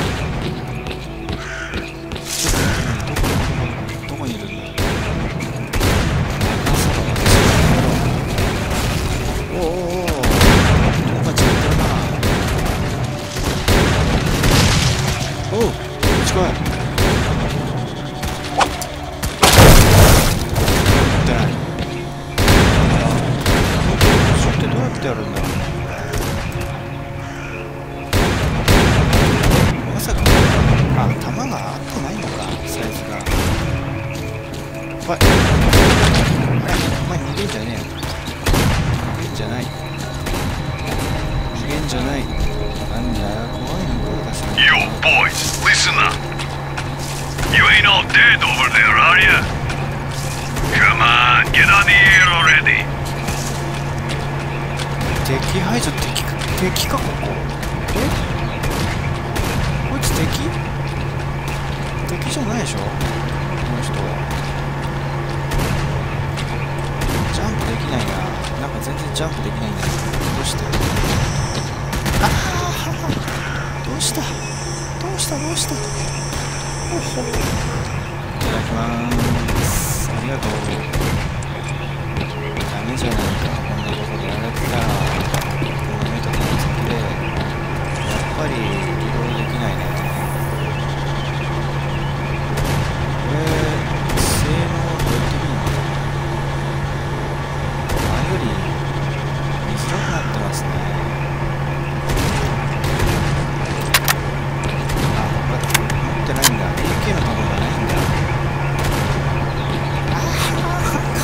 ちょっとどこにいるんだ。おおおお、友達やってるな。おう、こっち来い。どうやるんだろう。まさか弾が合ってないのか、サイズが。おい、お前逃げんじゃねえよ。逃げんじゃない。逃げんじゃない。なんだよ、怖いのか私は。 You boys, listen up. You ain't all dead over there, are you? Come on, get on the air already. 敵排除。敵かここ。こいつ敵じゃないでしょ、この人。ジャンプできないな。なんか全然ジャンプできないんだけど。どうして。ああ、どうしたどうした。おほ、いただきます。ありがとう。ダメじゃないか、こんなとこでやられてたら。目と鼻先でやっぱり移動できないね。これ性能どうやって見るの？前より見づらくなってますね。あ、待って、持ってないんだ。AK のところがないんだ。ああ、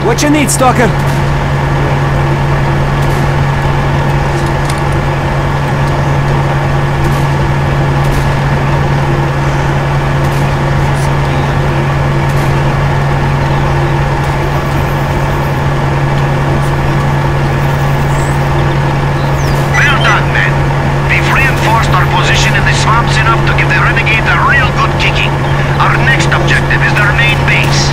What you need, Stalker? Well done, men. We've reinforced our position in the swamps enough to give the renegade a real good kicking. Our next objective is their main base.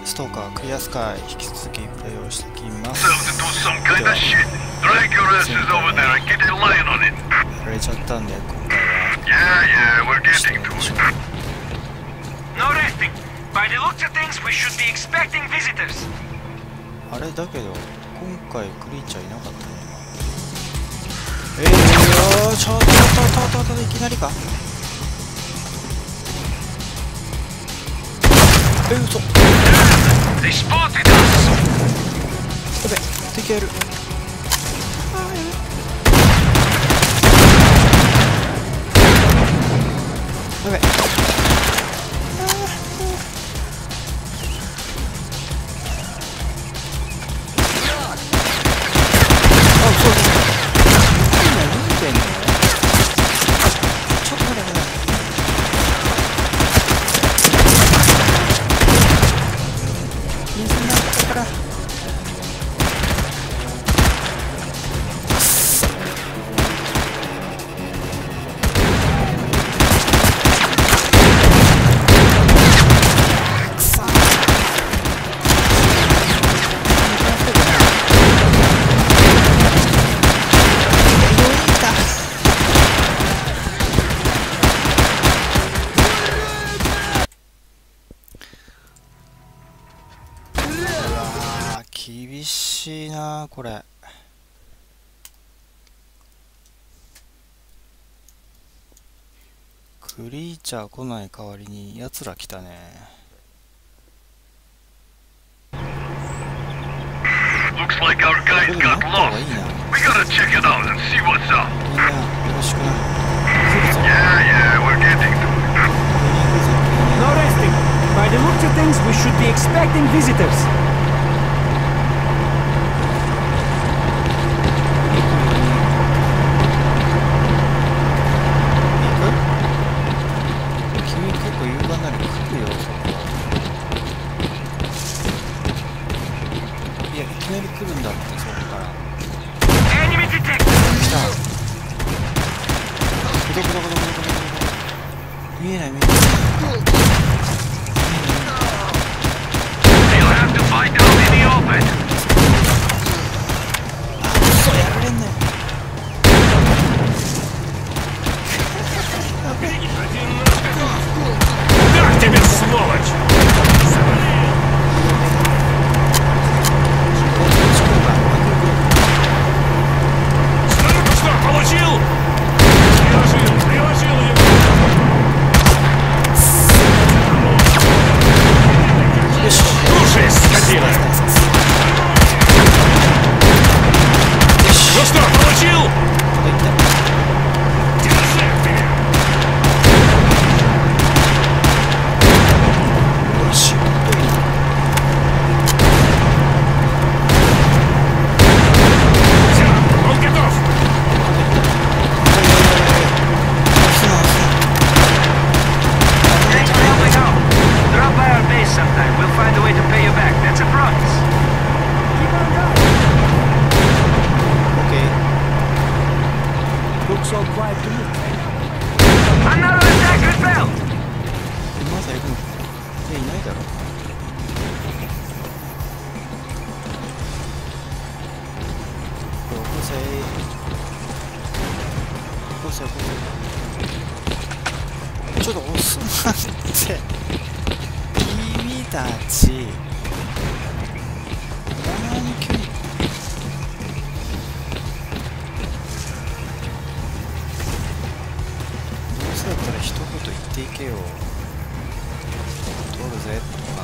ストーカークリアスカイ引き続きプレイをしていきます。 Kind of shit. Drag your asses over there and get a line on it. やられちゃったんで今回は Yeah, we're getting to it. No resting. By the looks of things, we should be expecting visitors. あれだけど今回クリーチャーいなかったね。ちょっといきなりか。嘘。 They spotted us. やべ、敵がいる。やべ。厳しいなこれ。クリーチャー来ない代わりにやつら来たね。Looks like our guys got lost. We gotta check it out and see what's up. みんなよろしくな。 Yeah, we're getting to it. No resting. By the looks of things, we should be expecting visitors. 来るんだってそこから。来た。どこ見えない見えない。そうやられんね。Так тебе, сволочь! Получил! Приложил его! Слушай, скотина! Ну что, получил? Держи меня! ちょっと押すなって君たち。何急にどうせだったら一言言っていけよ。通るぜとか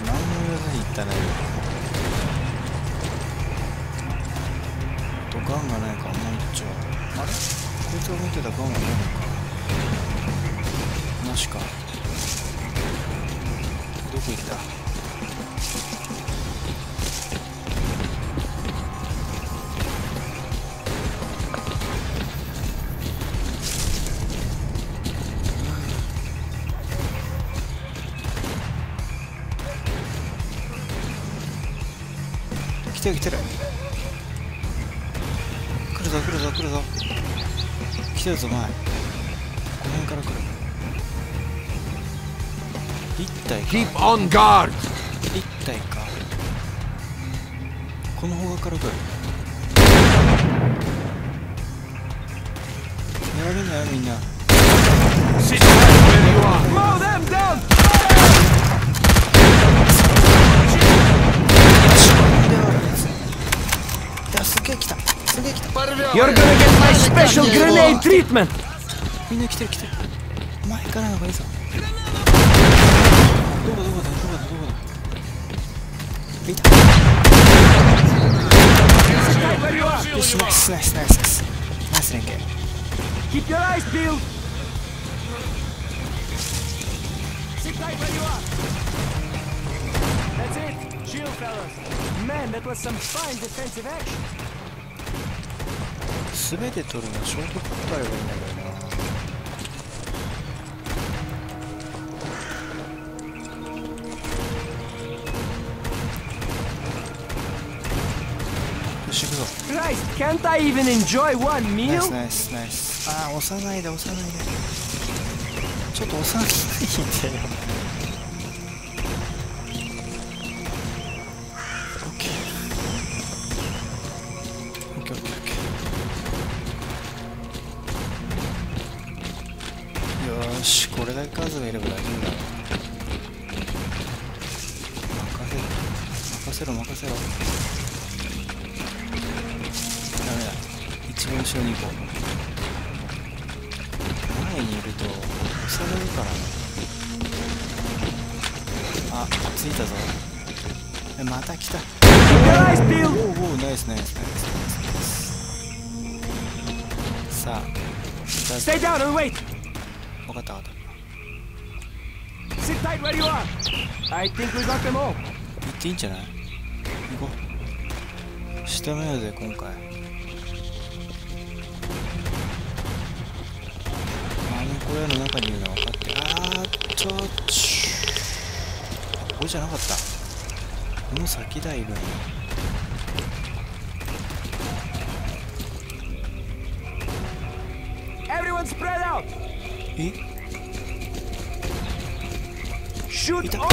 何も言わずに言ったらいい。ガンがないか、もう一丁。あれ、こいつが持ってたガンがないのか。なしか。どこ行った。来てる来てる。来るぞ来るぞ。来てるぞ前。この辺から来る。1体か。Keep on guard! 1体か。この方側から来る。やられんなよみんな。Sit right where you are! Mow them down! いや、すげえ来た。すげえ来た。You're gonna get my special grenade treatment! みんな来てる来てる。前からの方がいいぞ。どこだいた。よし、ナイスナイスナイスナイス。ナイス連携。Keep your eyes peeled! Sit tight where you are! That's it! Chill, fellas! Man, that was some fine defensive action! すべて取るのはショートカットあればいいんだけどな。よし、行くぞ。Christ, can't I even enjoy one ナイ meal? スナイスナイス。ああ、押さないで押さないで。ちょっと押さないでよ。オッケー。オッケーオッケーオッケー。よーし、これだけ数がいれば大丈夫だ。任せろ任せろ。ダメだ。一番後ろに行こう。前にいると押されるからね。あ、着いたぞ。また来た。おお、ナイスナイスナイスナイス。さあ、Stay down and wait! 分かった分かった。 Sit tight where you are! I think we got them all! 行っていいんじゃない？行こう。仕留めようぜ今回。小屋の中にいるの分かって。ここじゃなかった。この先だいるの。Everyone spread out! えShoot いた。 all!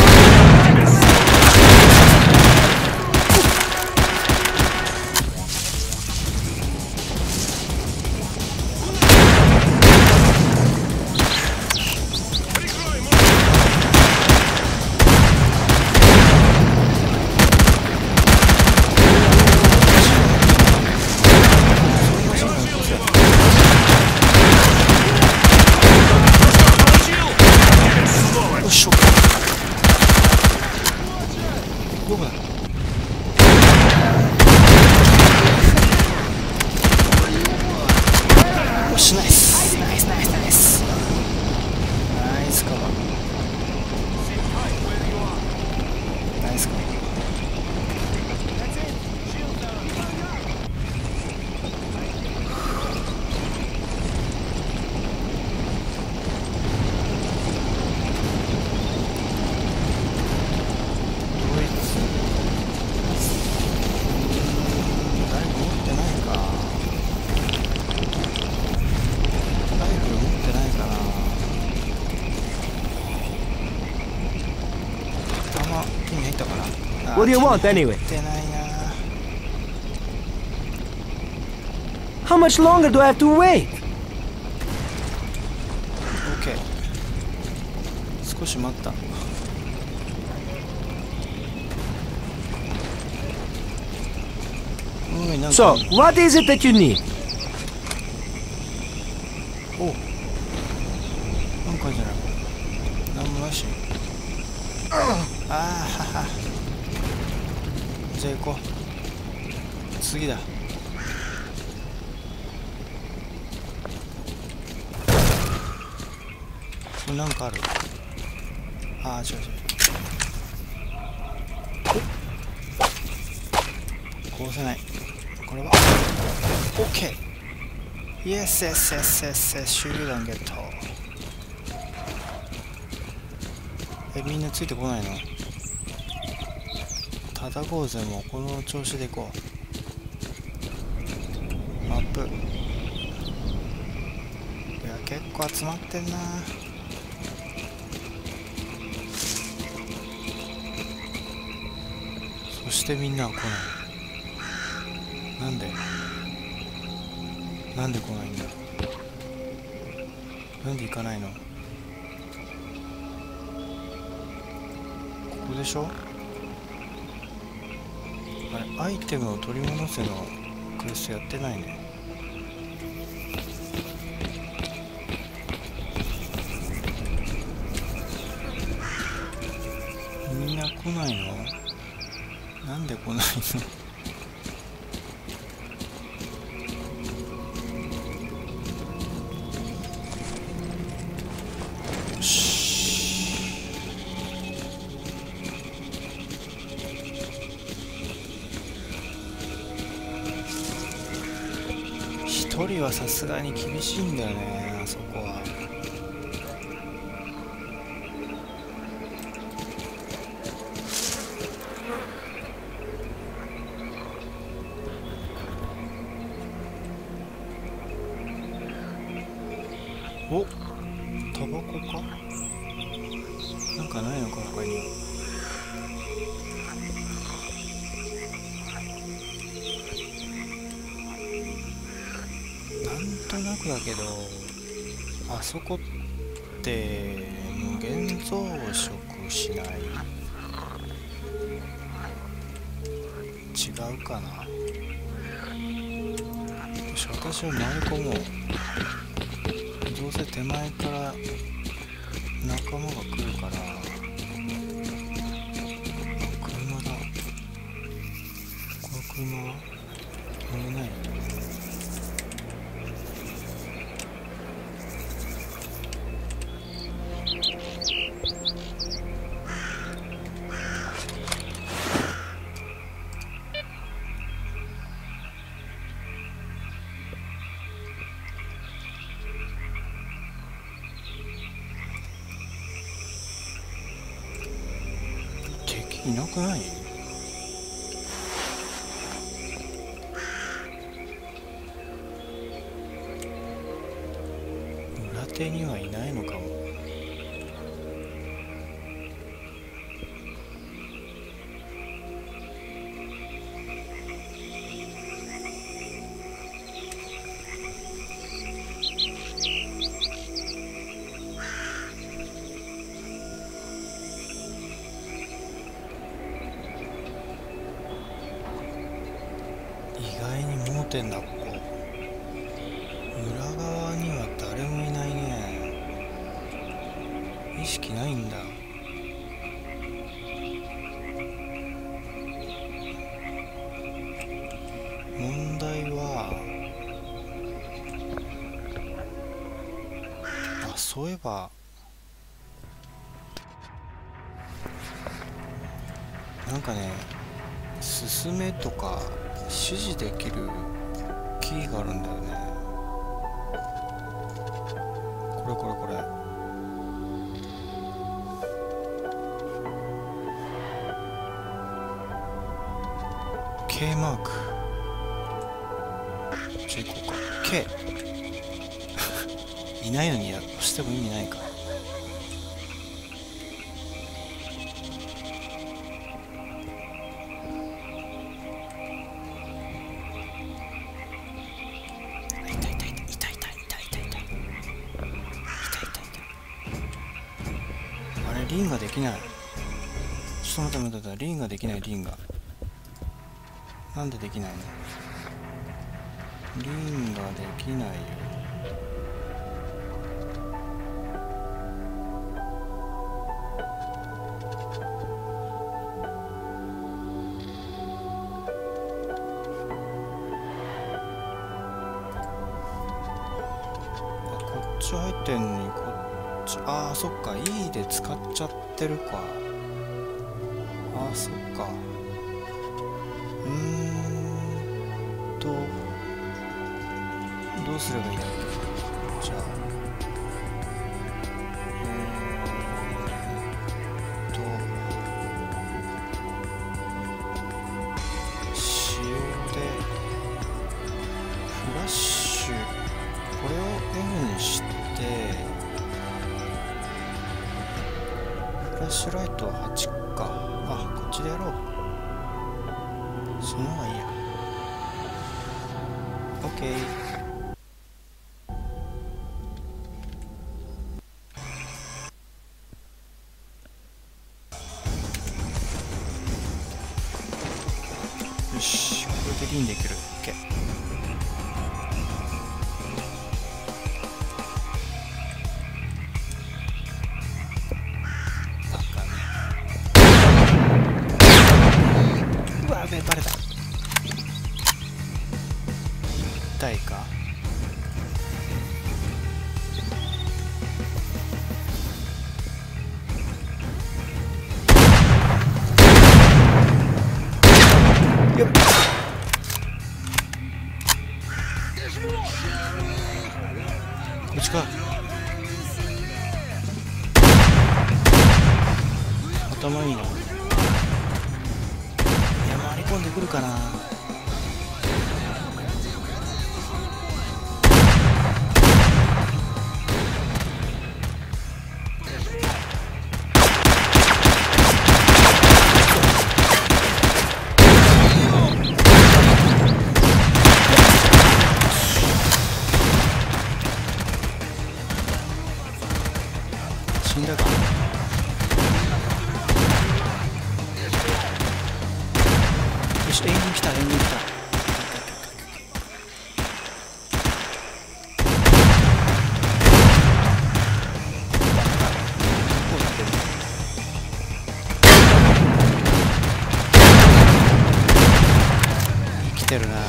What do you want anyway? How much longer do I have to wait? 少し待った。So, what is it that you need? お、なんかじゃない。なんもなし。ああはは。じゃあ行こう。次だ。これなんかある。ああ、違う違う。殺せない。これは OK。 イエスエスエスエスエス、手榴弾ゲット。みんなついてこないの？叩こうぜ。もうこの調子でいこう。アップ。いや、結構集まってんな。そしてみんなは来ない。なんで来ないんだ。なんで行かないの。ここでしょ。あれ、アイテムを取り戻せのクエストやってないね。みんな来ないの。なんで来ないの。1人はさすがに厳しいんだよね、あそこは。お、タバコかなんかないのか他に。なんとなくだけど、あそこって無限増殖しない？違うかな。よし、私は回り込もう。どうせ手前から仲間が来るから。車だ。この車は乗れない。いなくない？裏手にはいないのかも。盲点だここ。裏側には誰もいないね。意識ないんだ。問題は、あ、そういえばなんかね、進めとか指示できるキーがあるんだよね。これこれこれ。K マーク。じゃあ行こうか。K いないのに押しても意味ないか。リンができない。ちょっと待って、リンができない。リンがなんでできないの？リンができないよ。こっち入ってんのにこっち、ああそっか、E で使っちゃってるか。ああそっか。どうすればいいんだっけ。じゃあ仕様でフラッシュ、これを F にしてフラッシュライト8か。あ、こっちでやろう。その方がいいや。 OK。よし、これでリンできる。 OK。 バカね。うわ、バレた。痛いか。よっ、こっちか。頭いいな。いや、回り込んでくるかな。死んだか。よし、エイミン来た。生きてるな。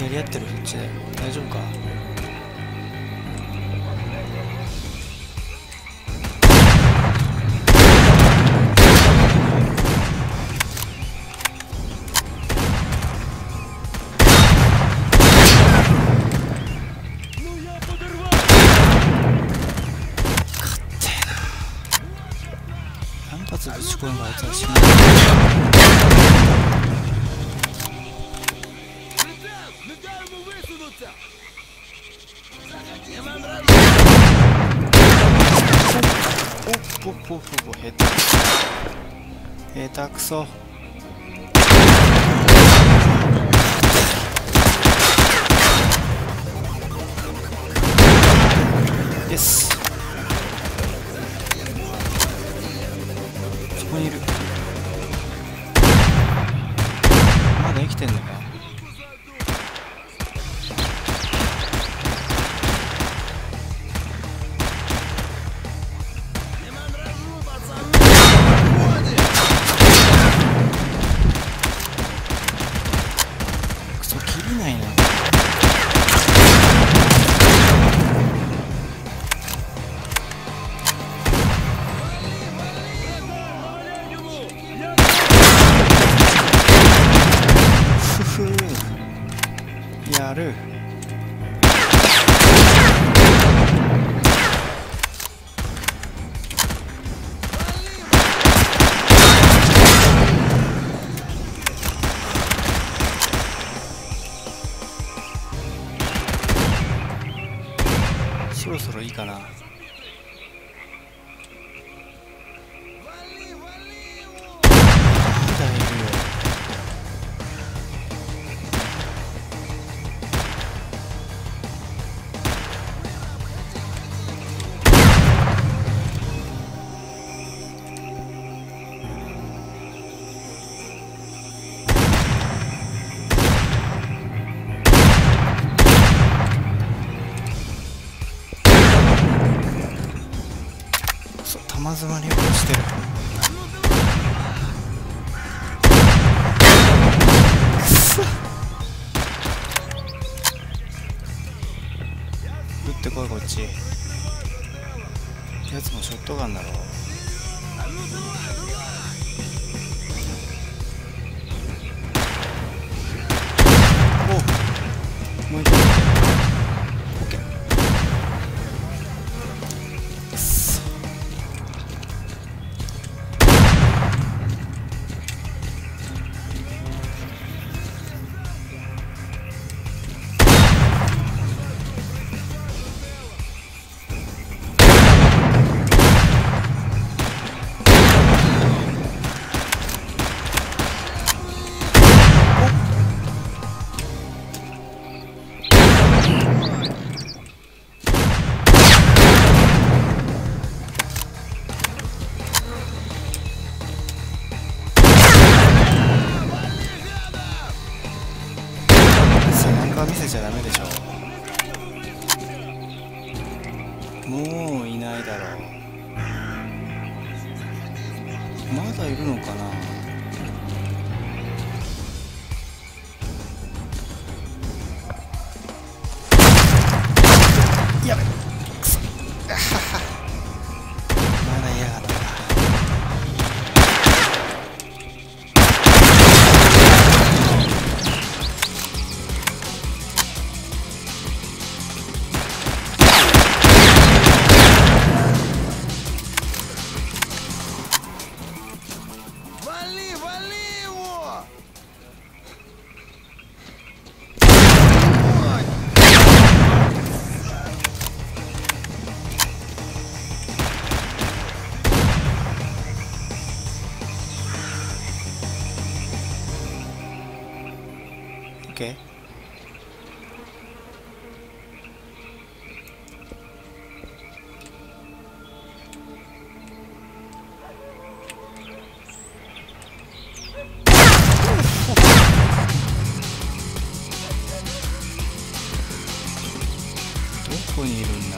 やり合ってる。そっちで大丈夫か。何発ぶち込めばあいつは死ぬ。下手くそ。です。そこにいる。まだ生きてんのか。ある。そろそろいいかな。玉詰まりをしてる。くそ、撃ってこいこっち。やつもショットガンだろ。お、もう一回。オッケー。くそ、見せちゃダメでしょ。もういないだろう。まだいるのかな。やべっ、くそまだいやがった。OK。どこにいるんだ。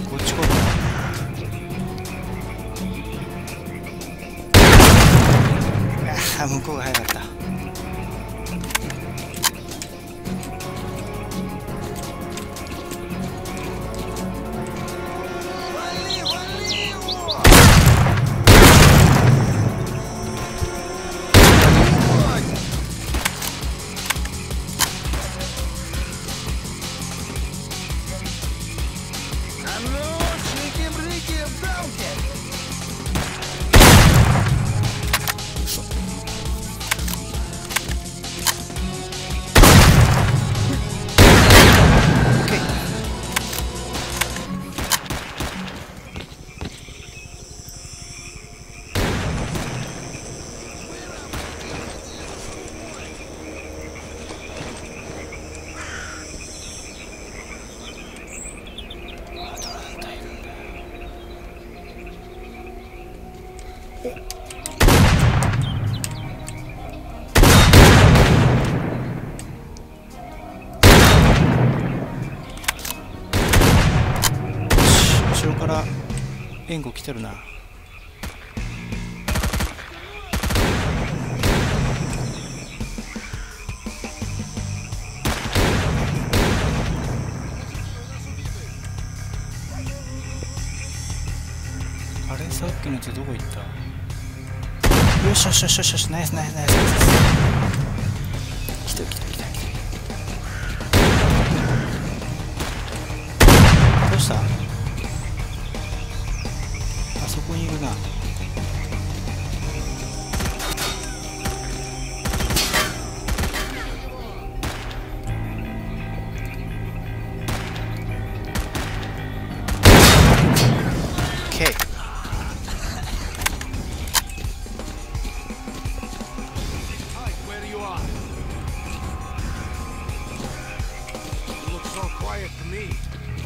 こっち来い。ああ、向こうが早かった。後ろから援護来てるな。あれさっきのやつどこ行った？よしよしよしよしよし、ナイスナイスナイス。来た来た来た来た。どうした？あそこにいるな。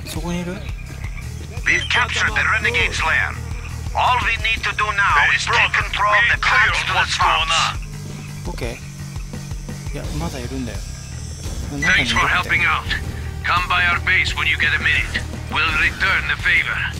そこにいる？ We've captured the renegade's lair. All we need to do now is take control of the collapse to the swamps. OK。いや、まだいるんだよ。 Thanks for helping out. Come by our base when you get a minute. We'll return the favor.